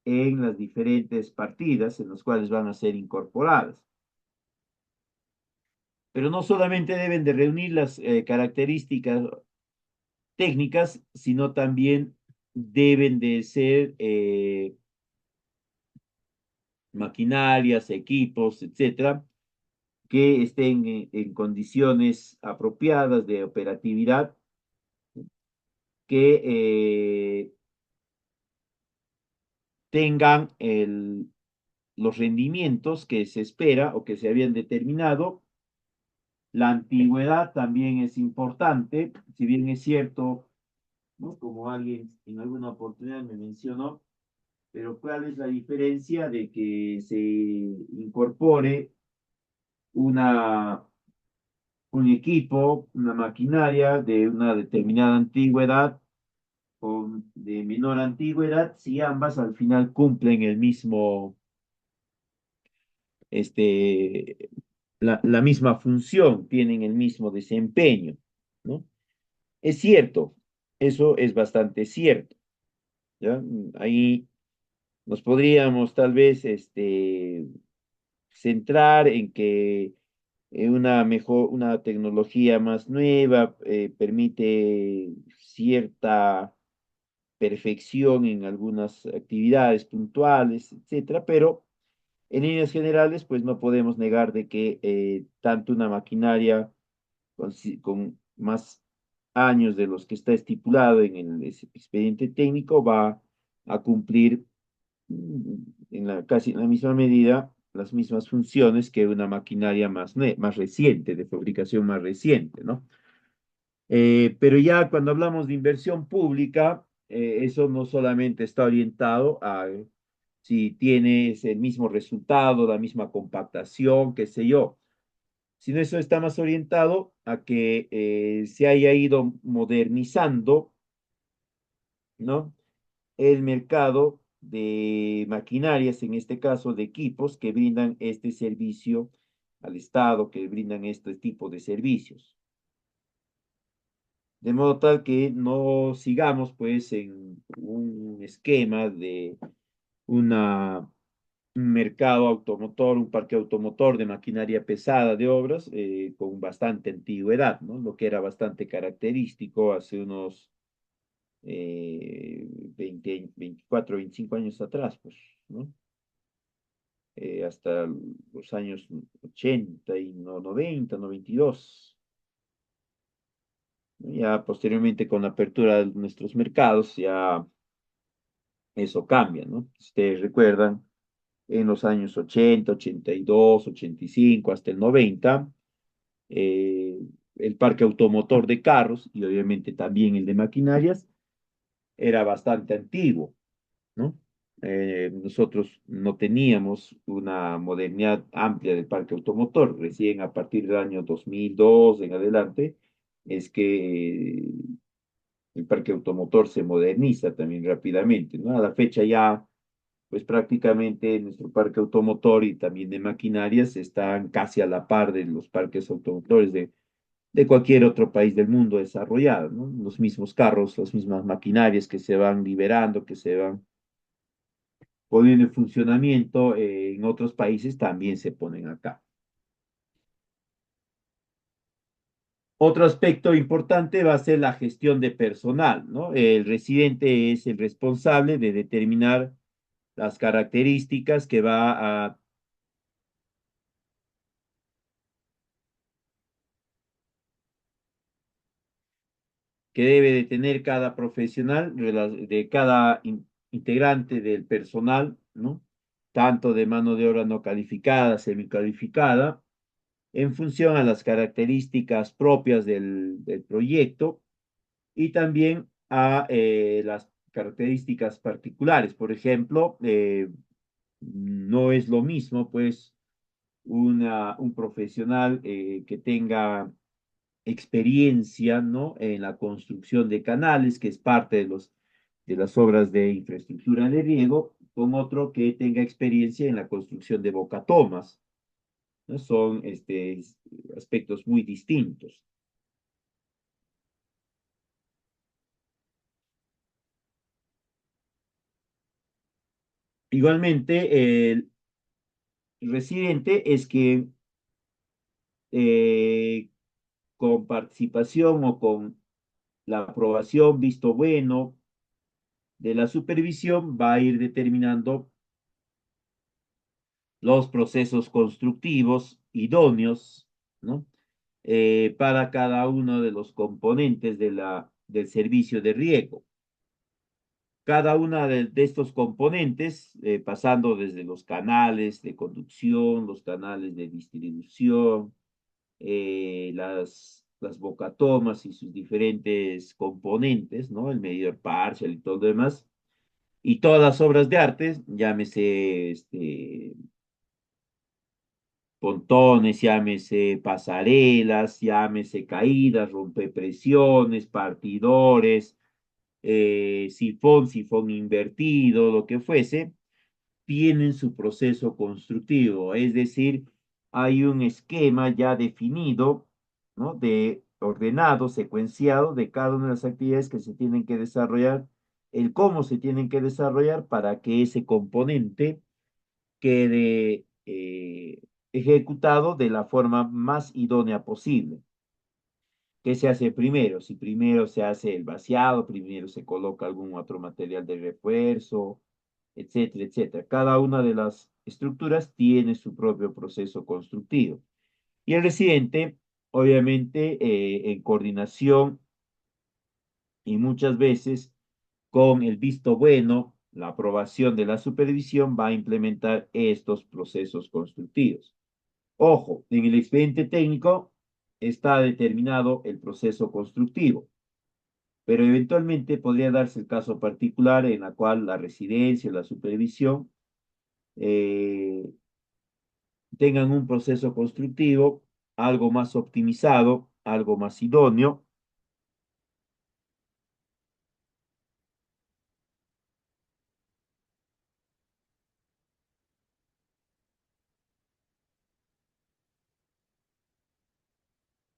en las diferentes partidas en las cuales van a ser incorporadas. Pero no solamente deben de reunir las características técnicas, sino también deben de ser maquinarias, equipos, etcétera, que estén en condiciones apropiadas de operatividad, que tengan los rendimientos que se espera o que se habían determinado. La antigüedad también es importante, si bien es cierto, ¿no? Como alguien en alguna oportunidad me mencionó, pero ¿cuál es la diferencia de que se incorpore una, un equipo, una maquinaria de una determinada antigüedad o de menor antigüedad si ambas al final cumplen el mismo, este, la misma función, tienen el mismo desempeño, ¿no? Es cierto, eso es bastante cierto, ¿ya? Ahí nos podríamos tal vez centrar en que una tecnología más nueva permite cierta perfección en algunas actividades puntuales, etcétera, pero en líneas generales, pues no podemos negar de que tanto una maquinaria con más años de los que está estipulado en el expediente técnico va a cumplir en casi en la misma medida las mismas funciones que una maquinaria más reciente, de fabricación más reciente, ¿no? Pero ya cuando hablamos de inversión pública, eso no solamente está orientado a si tienes el mismo resultado, la misma compactación, qué sé yo, sino eso está más orientado a que se haya ido modernizando, ¿no? El mercado de maquinarias, en este caso de equipos que brindan este servicio al Estado, que brindan este tipo de servicios. De modo tal que no sigamos pues en un esquema de una, un mercado automotor, un parque automotor de maquinaria pesada de obras con bastante antigüedad, ¿no? Lo que era bastante característico hace unos 20, 24, 25 años atrás, pues, ¿no? hasta los años 80 y 90, 92. Ya posteriormente con la apertura de nuestros mercados, ya eso cambia, ¿no? Si ustedes recuerdan, en los años 80, 82, 85, hasta el 90, eh, el parque automotor de carros y obviamente también el de maquinarias era bastante antiguo, ¿no? Nosotros no teníamos una modernidad amplia del parque automotor. Recién a partir del año 2002 en adelante es que el parque automotor se moderniza también rápidamente, ¿no? A la fecha ya, pues prácticamente nuestro parque automotor y también de maquinarias están casi a la par de los parques automotores de cualquier otro país del mundo desarrollado, ¿no? Los mismos carros, las mismas maquinarias que se van liberando, que se van poniendo en funcionamiento en otros países, también se ponen acá. Otro aspecto importante va a ser la gestión de personal, ¿no? El residente es el responsable de determinar las características que debe de tener cada profesional, de cada integrante del personal, ¿no? Tanto de mano de obra no calificada, semicalificada, en función a las características propias del proyecto y también a las características particulares. Por ejemplo, no es lo mismo, pues, un profesional que tenga experiencia, ¿no? En la construcción de canales, que es parte de las obras de infraestructura de riego, con otro que tenga experiencia en la construcción de bocatomas, ¿no? Son aspectos muy distintos. Igualmente, el residente es que eh, con participación o con la aprobación, visto bueno de la supervisión, va a ir determinando los procesos constructivos idóneos, ¿no? Para cada uno de los componentes del servicio de riego. Cada uno de estos componentes, pasando desde los canales de conducción, los canales de distribución, las bocatomas y sus diferentes componentes, ¿no? El medidor parcial y todo lo demás. Y todas las obras de arte, llámese pontones, llámese pasarelas, llámese caídas, rompepresiones, partidores, sifón invertido, lo que fuese, tienen su proceso constructivo, es decir, hay un esquema ya definido, ¿no? De ordenado, secuenciado de cada una de las actividades que se tienen que desarrollar, el cómo se tienen que desarrollar para que ese componente quede ejecutado de la forma más idónea posible. ¿Qué se hace primero? Si primero se hace el vaciado, primero se coloca algún otro material de refuerzo, etcétera, etcétera. Cada una de las estructuras tiene su propio proceso constructivo. Y el residente, obviamente, en coordinación y muchas veces con el visto bueno, la aprobación de la supervisión, va a implementar estos procesos constructivos. Ojo, en el expediente técnico está determinado el proceso constructivo, pero eventualmente podría darse el caso particular en la cual la residencia, la supervisión, eh, tengan un proceso constructivo algo más optimizado, algo más idóneo,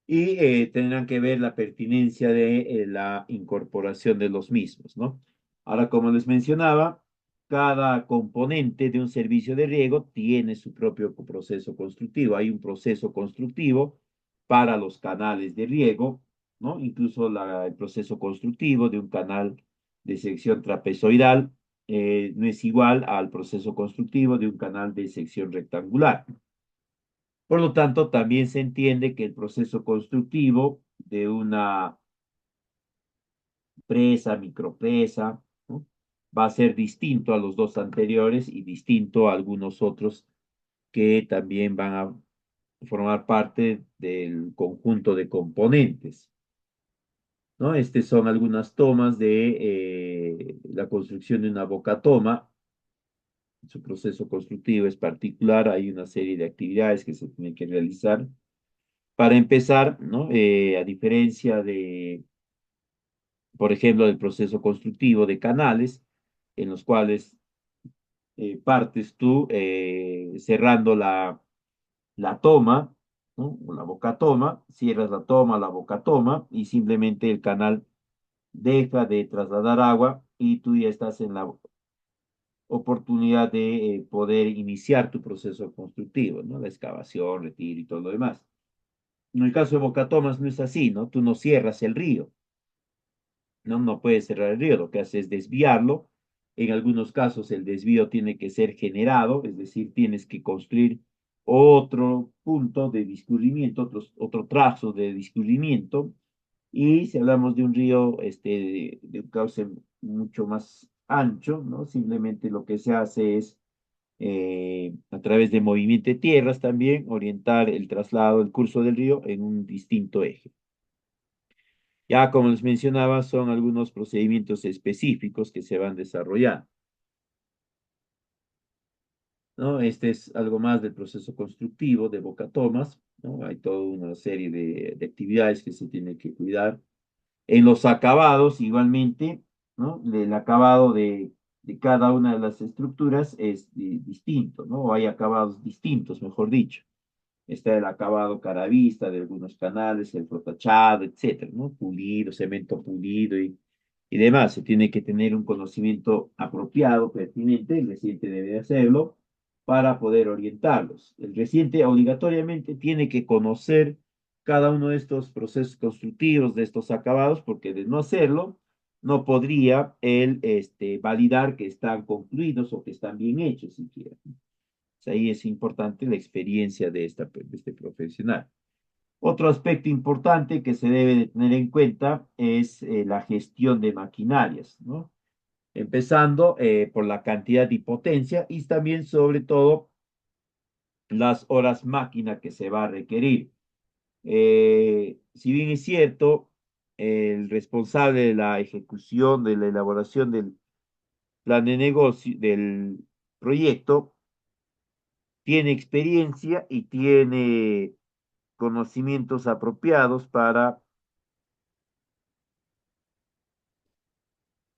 y tendrán que ver la pertinencia de la incorporación de los mismos, ¿no? Ahora, como les mencionaba, cada componente de un servicio de riego tiene su propio proceso constructivo. Hay un proceso constructivo para los canales de riego, ¿no? Incluso el proceso constructivo de un canal de sección trapezoidal. no es igual al proceso constructivo de un canal de sección rectangular. Por lo tanto, también se entiende que el proceso constructivo de una presa, micropresa, ¿no? Va a ser distinto a los dos anteriores y distinto a algunos otros que también van a formar parte del conjunto de componentes, ¿no? Estas son algunas tomas de la construcción de una bocatoma. Su proceso constructivo es particular, hay una serie de actividades que se tienen que realizar. Para empezar, ¿no? A diferencia de, por ejemplo, del proceso constructivo de canales, en los cuales partes tú cerrando la toma, ¿no? O la boca toma, cierras la boca toma, y simplemente el canal deja de trasladar agua y tú ya estás en la oportunidad de poder iniciar tu proceso constructivo, ¿no? La excavación, retiro y todo lo demás. En el caso de Boca Tomas no es así, ¿no? Tú no cierras el río, ¿no? No puedes cerrar el río, lo que hace es desviarlo. En algunos casos el desvío tiene que ser generado, es decir, tienes que construir otro punto de discurrimiento, otro trazo de discurrimiento. Y si hablamos de un río de un cauce mucho más ancho, ¿no? Simplemente lo que se hace es, a través de movimiento de tierras también, orientar el traslado, el curso del río en un distinto eje. Ya como les mencionaba, son algunos procedimientos específicos que se van desarrollando, ¿no? Este es algo más del proceso constructivo de Boca Tomas, ¿no? Hay toda una serie de actividades que se tienen que cuidar. En los acabados, igualmente, ¿no? El acabado de cada una de las estructuras es distinto, ¿no? O hay acabados distintos, mejor dicho. Está el acabado caravista de algunos canales, el protachado, etcétera, ¿no? Pulido, cemento pulido y demás. Se tiene que tener un conocimiento apropiado, pertinente, el residente debe hacerlo para poder orientarlos. El residente obligatoriamente tiene que conocer cada uno de estos procesos constructivos, de estos acabados, porque de no hacerlo, no podría él validar que están concluidos o que están bien hechos siquiera. Ahí es importante la experiencia de este profesional. Otro aspecto importante que se debe de tener en cuenta es la gestión de maquinarias, ¿no? Empezando por la cantidad y potencia y también sobre todo las horas máquina que se va a requerir. Si bien es cierto, el responsable de la ejecución, de la elaboración del plan de negocio, del proyecto, tiene experiencia y tiene conocimientos apropiados para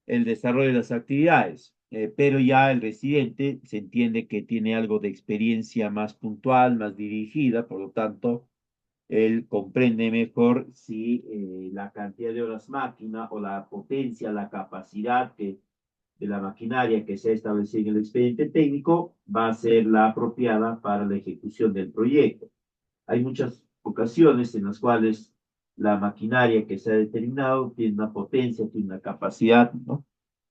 el desarrollo de las actividades, pero ya el residente se entiende que tiene algo de experiencia más puntual, más dirigida, por lo tanto, él comprende mejor si la cantidad de horas máquina o la potencia, la capacidad de la maquinaria que se ha establecido en el expediente técnico va a ser la apropiada para la ejecución del proyecto. Hay muchas ocasiones en las cuales la maquinaria que se ha determinado tiene una potencia, tiene una capacidad, ¿no?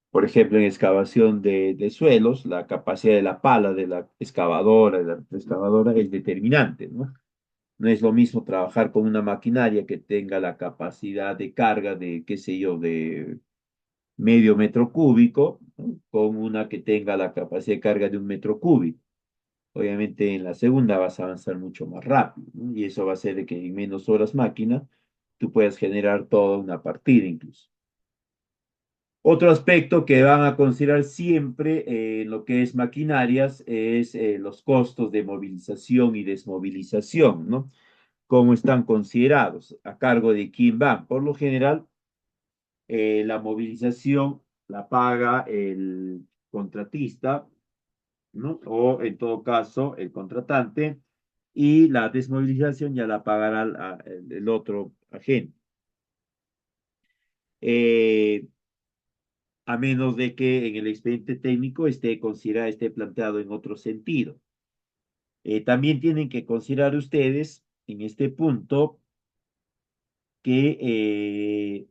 Por ejemplo, en excavación de suelos, la capacidad de la pala de la excavadora es determinante, ¿no? No es lo mismo trabajar con una maquinaria que tenga la capacidad de carga de, qué sé yo, de medio metro cúbico, ¿no? Con una que tenga la capacidad de carga de un metro cúbico. Obviamente en la segunda vas a avanzar mucho más rápido, ¿no? Y eso va a hacer de que en menos horas máquina tú puedas generar toda una partida incluso. Otro aspecto que van a considerar siempre en lo que es maquinarias es los costos de movilización y desmovilización, ¿no? ¿Cómo están considerados? ¿A cargo de quién van? Por lo general, la movilización la paga el contratista, ¿no? O en todo caso, el contratante, y la desmovilización ya la pagará el otro agente. Eh, a menos de que en el expediente técnico esté planteado en otro sentido. También tienen que considerar ustedes en este punto que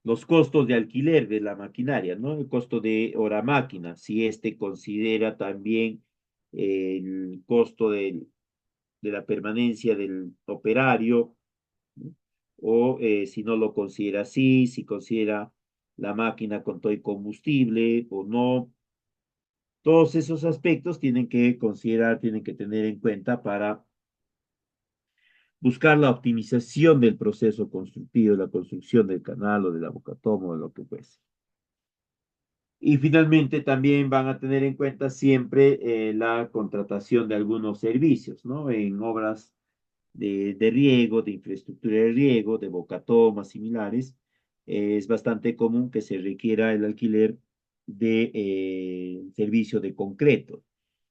los costos de alquiler de la maquinaria, ¿no? El costo de hora máquina, si este considera también el costo de la permanencia del operario, ¿no? O si no lo considera así, si considera la máquina con todo el combustible o no. Todos esos aspectos tienen que considerar, tienen que tener en cuenta para buscar la optimización del proceso constructivo, la construcción del canal o de la bocatoma o de lo que fuese. Y finalmente también van a tener en cuenta siempre la contratación de algunos servicios, ¿no? En obras de riego, de infraestructura de riego, de bocatomas similares, es bastante común que se requiera el alquiler de servicio de concreto.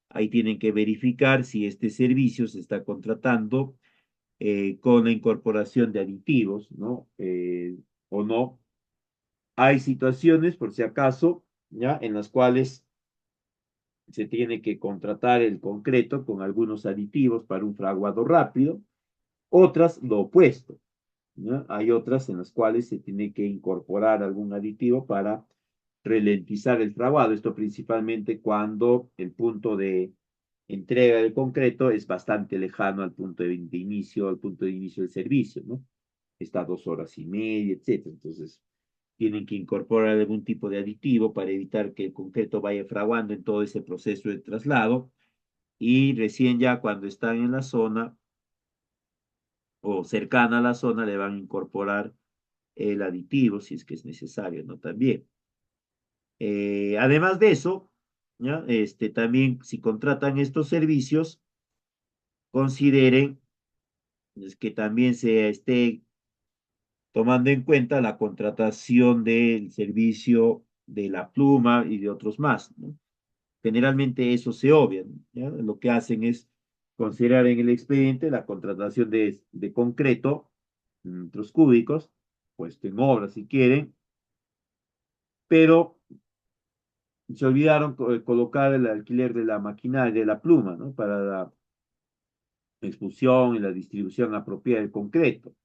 Ahí tienen que verificar si este servicio se está contratando con la incorporación de aditivos, ¿no? O no. Hay situaciones, por si acaso, ¿ya? En las cuales se tiene que contratar el concreto con algunos aditivos para un fraguado rápido, otras lo opuesto, ¿no? Hay otras en las cuales se tiene que incorporar algún aditivo para ralentizar el fraguado, esto principalmente cuando el punto de entrega del concreto es bastante lejano al punto de inicio, al punto de inicio del servicio, ¿no? Está a 2 horas y media, etcétera. Entonces, tienen que incorporar algún tipo de aditivo para evitar que el concreto vaya fraguando en todo ese proceso de traslado y recién ya cuando están en la zona o cercana a la zona le van a incorporar el aditivo si es que es necesario, ¿no? También. Además de eso, ¿ya? También si contratan estos servicios, consideren pues, que también se esté tomando en cuenta la contratación del servicio de la pluma y de otros más, ¿no? Generalmente eso se obvia, ¿ya? Lo que hacen es considerar en el expediente la contratación de concreto, metros cúbicos, puesto en obra si quieren, pero se olvidaron colocar el alquiler de la maquinaria, de la pluma, ¿no? Para la expulsión y la distribución apropiada del concreto.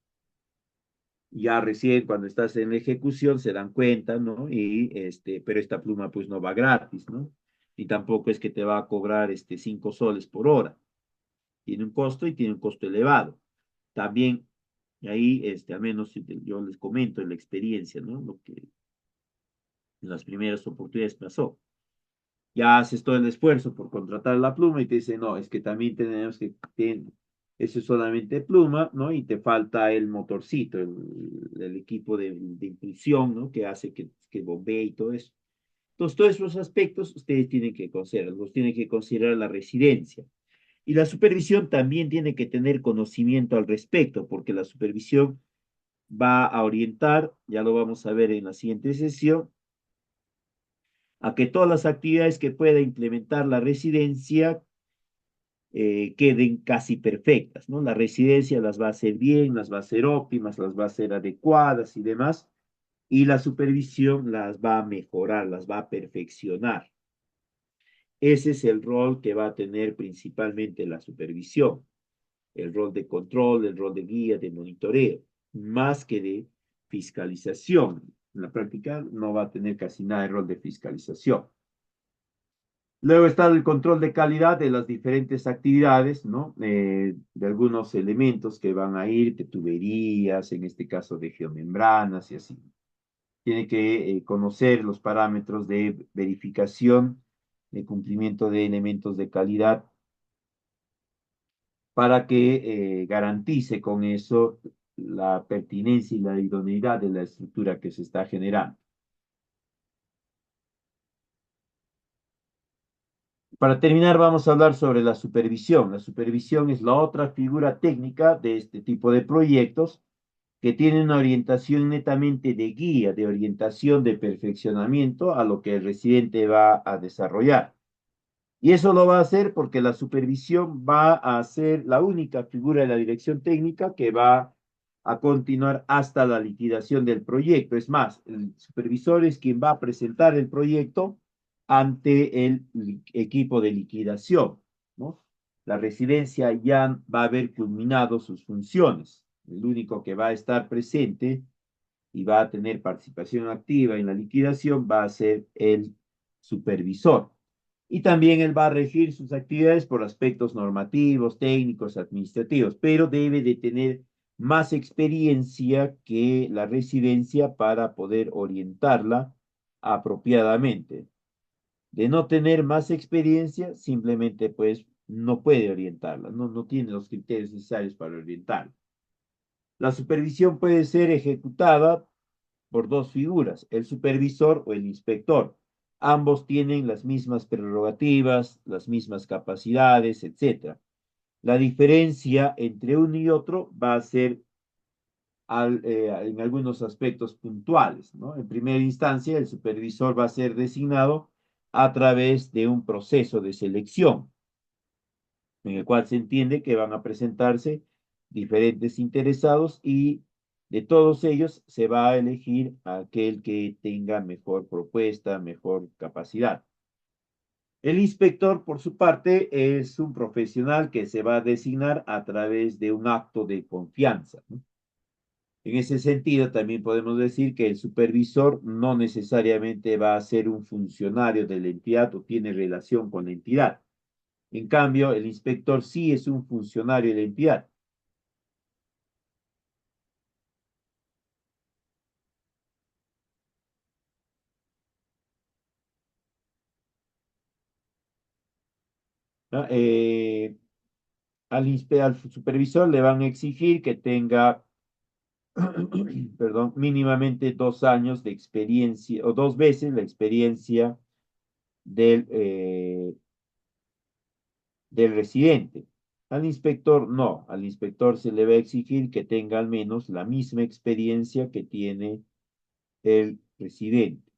Ya recién cuando estás en ejecución se dan cuenta, ¿no? Pero esta pluma pues no va gratis, ¿no? Y tampoco es que te va a cobrar 5 soles por hora. Tiene un costo y tiene un costo elevado. También ahí, al menos yo les comento en la experiencia, ¿no? Lo que en las primeras oportunidades pasó. Ya haces todo el esfuerzo por contratar la pluma y te dicen, no, es que también tenemos que, eso es solamente pluma, ¿no? Y te falta el motorcito, el equipo de impulsión, ¿no? Que hace que bombee y todo eso. Entonces, todos esos aspectos ustedes tienen que considerar, los tienen que considerar la residencia. Y la supervisión también tiene que tener conocimiento al respecto, porque la supervisión va a orientar, ya lo vamos a ver en la siguiente sesión, a que todas las actividades que pueda implementar la residencia queden casi perfectas, ¿no? La residencia las va a hacer bien, las va a hacer óptimas, las va a hacer adecuadas y demás, y la supervisión las va a mejorar, las va a perfeccionar. Ese es el rol que va a tener principalmente la supervisión, el rol de control, el rol de guía, de monitoreo, más que de fiscalización. En la práctica no va a tener casi nada de rol de fiscalización. Luego está el control de calidad de las diferentes actividades, ¿no? De algunos elementos que van a ir, de tuberías, en este caso de geomembranas y así. Tiene que conocer los parámetros de verificación, de cumplimiento de elementos de calidad para que garantice con eso la pertinencia y la idoneidad de la estructura que se está generando. Para terminar, vamos a hablar sobre la supervisión. La supervisión es la otra figura técnica de este tipo de proyectos que tiene una orientación netamente de guía, de orientación, de perfeccionamiento a lo que el residente va a desarrollar. Y eso lo va a hacer porque la supervisión va a ser la única figura de la dirección técnica que va a continuar hasta la liquidación del proyecto. Es más, el supervisor es quien va a presentar el proyecto ante el equipo de liquidación, ¿no? La residencia ya va a haber culminado sus funciones. El único que va a estar presente y va a tener participación activa en la liquidación va a ser el supervisor. Y también él va a regir sus actividades por aspectos normativos, técnicos, administrativos, pero debe de tener más experiencia que la residencia para poder orientarla apropiadamente. De no tener más experiencia, simplemente pues no puede orientarla, no tiene los criterios necesarios para orientarla. La supervisión puede ser ejecutada por dos figuras, el supervisor o el inspector. Ambos tienen las mismas prerrogativas, las mismas capacidades, etc. La diferencia entre uno y otro va a ser en algunos aspectos puntuales, ¿no? En primera instancia, el supervisor va a ser designado a través de un proceso de selección, en el cual se entiende que van a presentarse diferentes interesados y de todos ellos se va a elegir a aquel que tenga mejor propuesta, mejor capacidad. El inspector, por su parte, es un profesional que se va a designar a través de un acto de confianza, ¿no? En ese sentido, también podemos decir que el supervisor no necesariamente va a ser un funcionario de la entidad o tiene relación con la entidad. En cambio, el inspector sí es un funcionario de la entidad. ¿No? Al supervisor le van a exigir que tenga, perdón, mínimamente 2 años de experiencia o 2 veces la experiencia del residente. Al inspector no, al inspector se le va a exigir que tenga al menos la misma experiencia que tiene el residente.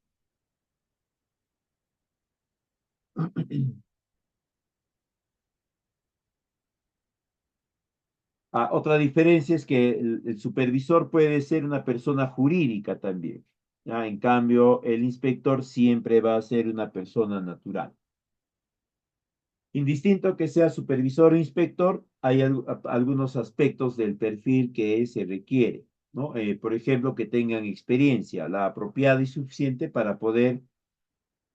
Otra diferencia es que el supervisor puede ser una persona jurídica también. ¿Ya? En cambio, el inspector siempre va a ser una persona natural. Indistinto que sea supervisor o inspector, hay algunos aspectos del perfil que se requiere, ¿no? Por ejemplo, que tengan experiencia, la apropiada y suficiente para poder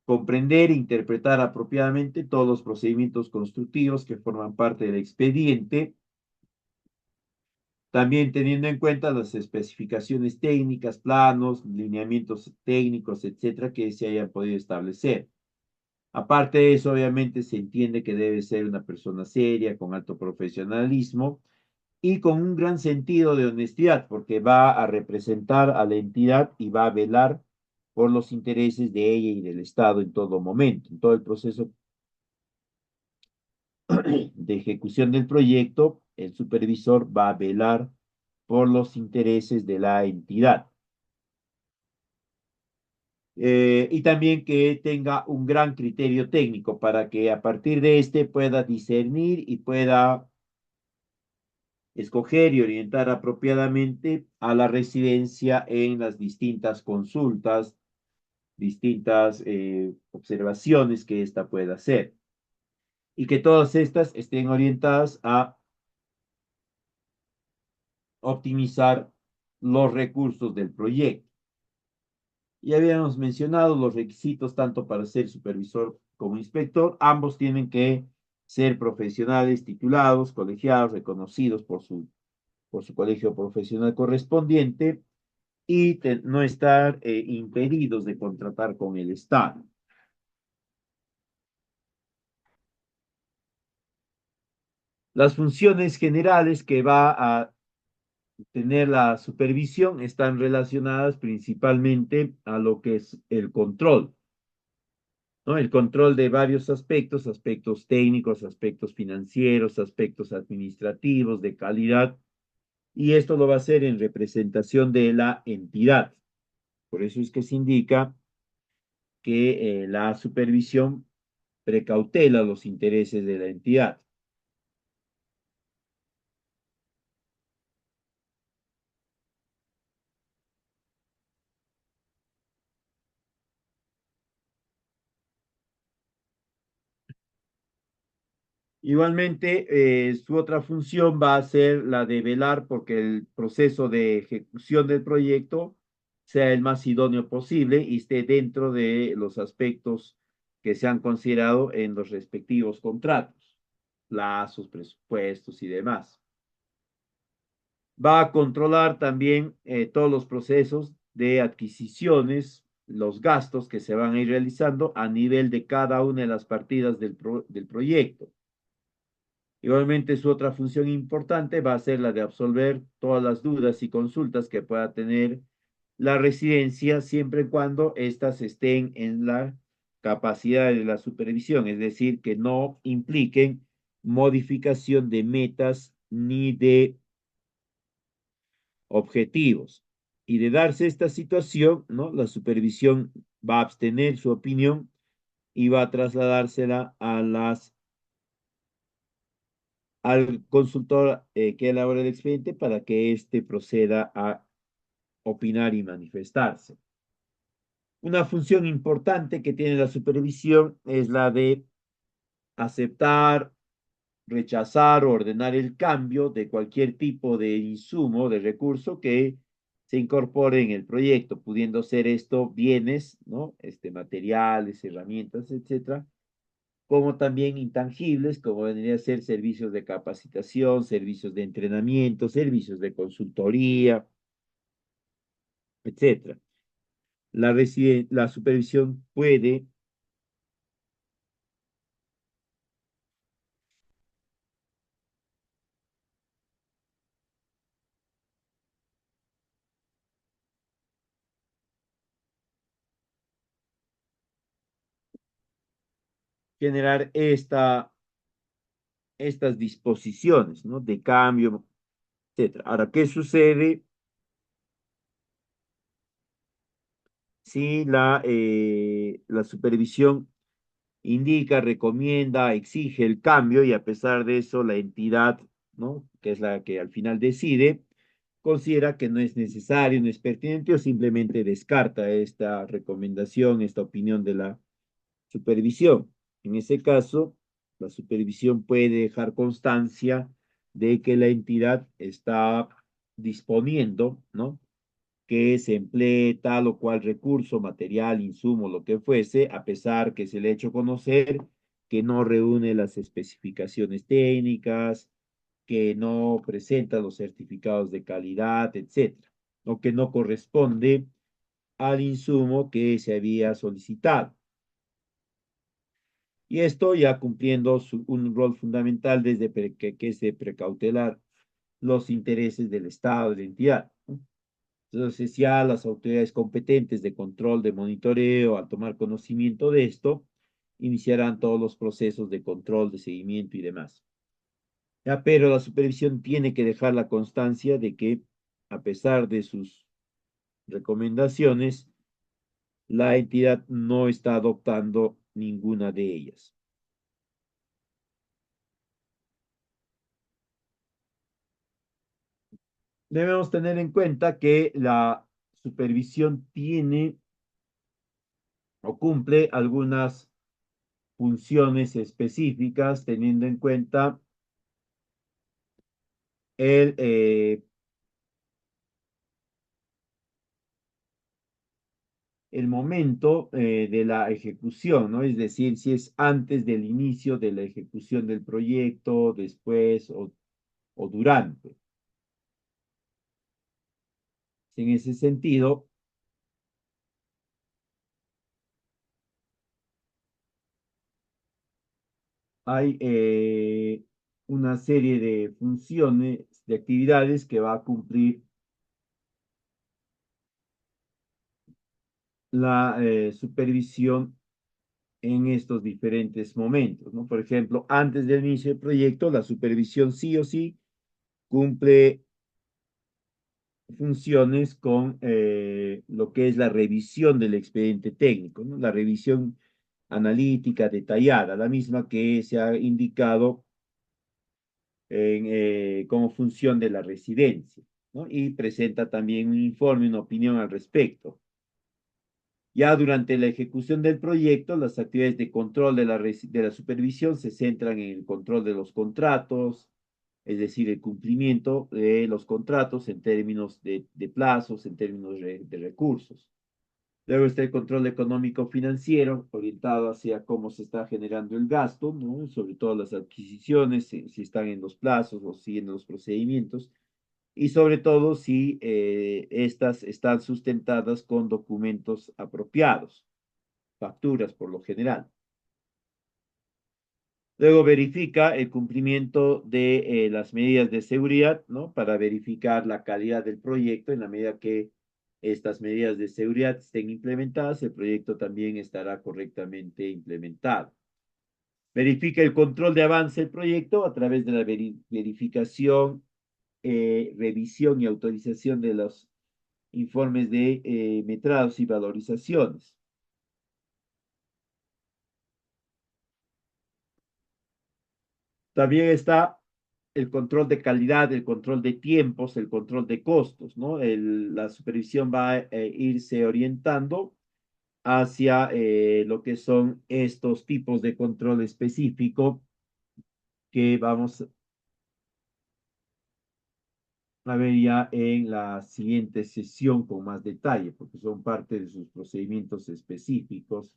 comprender e interpretar apropiadamente todos los procedimientos constructivos que forman parte del expediente, también teniendo en cuenta las especificaciones técnicas, planos, lineamientos técnicos, etcétera, que se hayan podido establecer. Aparte de eso, obviamente se entiende que debe ser una persona seria, con alto profesionalismo y con un gran sentido de honestidad, porque va a representar a la entidad y va a velar por los intereses de ella y del Estado en todo momento, en todo el proceso de ejecución del proyecto, el supervisor va a velar por los intereses de la entidad. Y también que tenga un gran criterio técnico para que a partir de este pueda discernir y pueda escoger y orientar apropiadamente a la residencia en las distintas consultas, distintas observaciones que ésta pueda hacer. Y que todas estas estén orientadas a optimizar los recursos del proyecto. Ya habíamos mencionado los requisitos tanto para ser supervisor como inspector. Ambos tienen que ser profesionales titulados, colegiados, reconocidos por su colegio profesional correspondiente y no estar impedidos de contratar con el Estado. Las funciones generales que va a tener la supervisión están relacionadas principalmente a lo que es el control, ¿no? El control de varios aspectos, aspectos técnicos, aspectos financieros, aspectos administrativos, de calidad, y esto lo va a hacer en representación de la entidad. Por eso es que se indica que la supervisión precautela los intereses de la entidad. Igualmente, su otra función va a ser la de velar porque el proceso de ejecución del proyecto sea el más idóneo posible y esté dentro de los aspectos que se han considerado en los respectivos contratos, plazos, presupuestos y demás. Va a controlar también todos los procesos de adquisiciones, los gastos que se van a ir realizando a nivel de cada una de las partidas del proyecto. Igualmente, su otra función importante va a ser la de absolver todas las dudas y consultas que pueda tener la residencia, siempre y cuando éstas estén en la capacidad de la supervisión, es decir, que no impliquen modificación de metas ni de objetivos. Y de darse esta situación, ¿no? La supervisión va a abstener su opinión y va a trasladársela al consultor que elabora el expediente para que éste proceda a opinar y manifestarse. Una función importante que tiene la supervisión es la de aceptar, rechazar o ordenar el cambio de cualquier tipo de insumo, de recurso que se incorpore en el proyecto, pudiendo ser esto bienes, ¿no? Materiales, herramientas, etcétera, como también intangibles, como vendría a ser servicios de capacitación, servicios de entrenamiento, servicios de consultoría, etcétera. La supervisión puede generar estas disposiciones, ¿no? De cambio, etcétera. Ahora, ¿qué sucede si la supervisión indica, recomienda, exige el cambio y a pesar de eso la entidad, ¿no? Que es la que al final decide, considera que no es necesario, no es pertinente o simplemente descarta esta recomendación, esta opinión de la supervisión? En ese caso, la supervisión puede dejar constancia de que la entidad está disponiendo, ¿no? Que se emplee tal o cual recurso, material, insumo, lo que fuese, a pesar que se le ha hecho conocer que no reúne las especificaciones técnicas, que no presenta los certificados de calidad, etcétera, o que no corresponde al insumo que se había solicitado. Y esto ya cumpliendo un rol fundamental desde que es de precautelar los intereses del Estado, de la entidad, ¿no? Entonces ya las autoridades competentes de control, de monitoreo, al tomar conocimiento de esto, iniciarán todos los procesos de control, de seguimiento y demás. Ya, pero la supervisión tiene que dejar la constancia de que, a pesar de sus recomendaciones, la entidad no está adoptando ninguna de ellas. Debemos tener en cuenta que la supervisión tiene o cumple algunas funciones específicas teniendo en cuenta el, eh, el momento de la ejecución, ¿no? Es decir, si es antes del inicio de la ejecución del proyecto, después o durante. En ese sentido, hay una serie de funciones, de actividades que va a cumplir la supervisión en estos diferentes momentos, ¿no? Por ejemplo, antes del inicio del proyecto, la supervisión sí o sí cumple funciones con lo que es la revisión del expediente técnico, ¿no? La revisión analítica detallada, la misma que se ha indicado como función de la residencia, ¿no? Y presenta también un informe, una opinión al respecto. Ya durante la ejecución del proyecto, las actividades de control de la supervisión se centran en el control de los contratos, es decir, el cumplimiento de los contratos en términos de plazos, en términos de recursos. Luego está el control económico financiero, orientado hacia cómo se está generando el gasto, ¿no? Sobre todo las adquisiciones, si están en los plazos o si en los procedimientos, y sobre todo si estas están sustentadas con documentos apropiados, facturas por lo general. Luego verifica el cumplimiento de las medidas de seguridad, ¿no? Para verificar la calidad del proyecto. En la medida que estas medidas de seguridad estén implementadas, el proyecto también estará correctamente implementado. Verifica el control de avance del proyecto a través de la verificación, revisión y autorización de los informes de metrados y valorizaciones. También está el control de calidad, el control de tiempos, el control de costos, ¿no? La supervisión va a irse orientando hacia lo que son estos tipos de control específico que vamos a ver ya en la siguiente sesión con más detalle, porque son parte de sus procedimientos específicos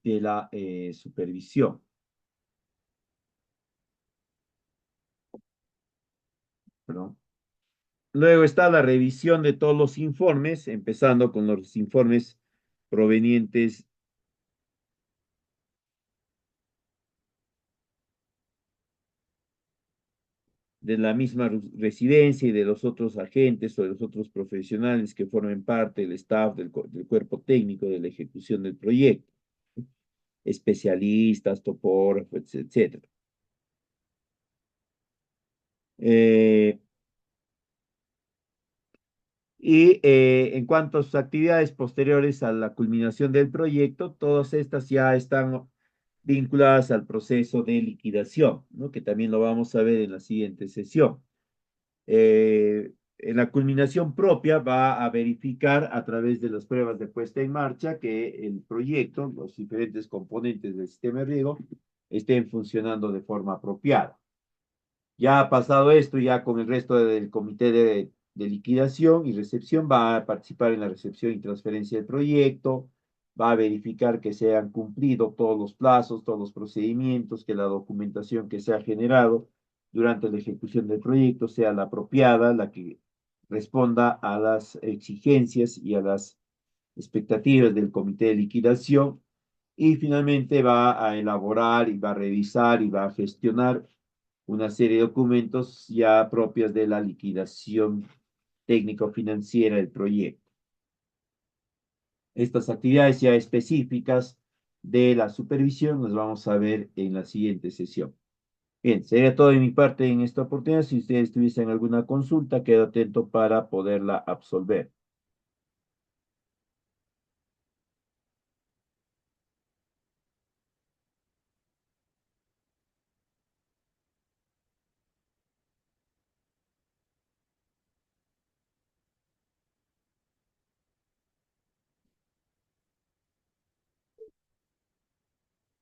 de la supervisión. Perdón. Luego está la revisión de todos los informes, empezando con los informes provenientes de la misma residencia y de los otros agentes o de los otros profesionales que formen parte del staff, del cuerpo técnico de la ejecución del proyecto, especialistas, topógrafos, etcétera. Eh, en cuanto a sus actividades posteriores a la culminación del proyecto, todas estas ya están vinculadas al proceso de liquidación, ¿no? Que también lo vamos a ver en la siguiente sesión. En la culminación propia va a verificar a través de las pruebas de puesta en marcha que el proyecto, los diferentes componentes del sistema de riego, estén funcionando de forma apropiada. Ya ha pasado esto, ya con el resto del comité de liquidación y recepción va a participar en la recepción y transferencia del proyecto, va a verificar que se han cumplido todos los plazos, todos los procedimientos, que la documentación que se ha generado durante la ejecución del proyecto sea la apropiada, la que responda a las exigencias y a las expectativas del comité de liquidación. Y finalmente va a elaborar y va a revisar y va a gestionar una serie de documentos ya propios de la liquidación técnico-financiera del proyecto. Estas actividades ya específicas de la supervisión las vamos a ver en la siguiente sesión. Bien, sería todo de mi parte en esta oportunidad. Si ustedes tuviesen alguna consulta, quedo atento para poderla absolver.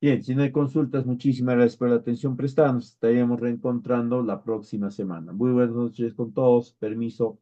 Bien, si no hay consultas, muchísimas gracias por la atención prestada. Nos estaríamos reencontrando la próxima semana. Muy buenas noches con todos. Permiso.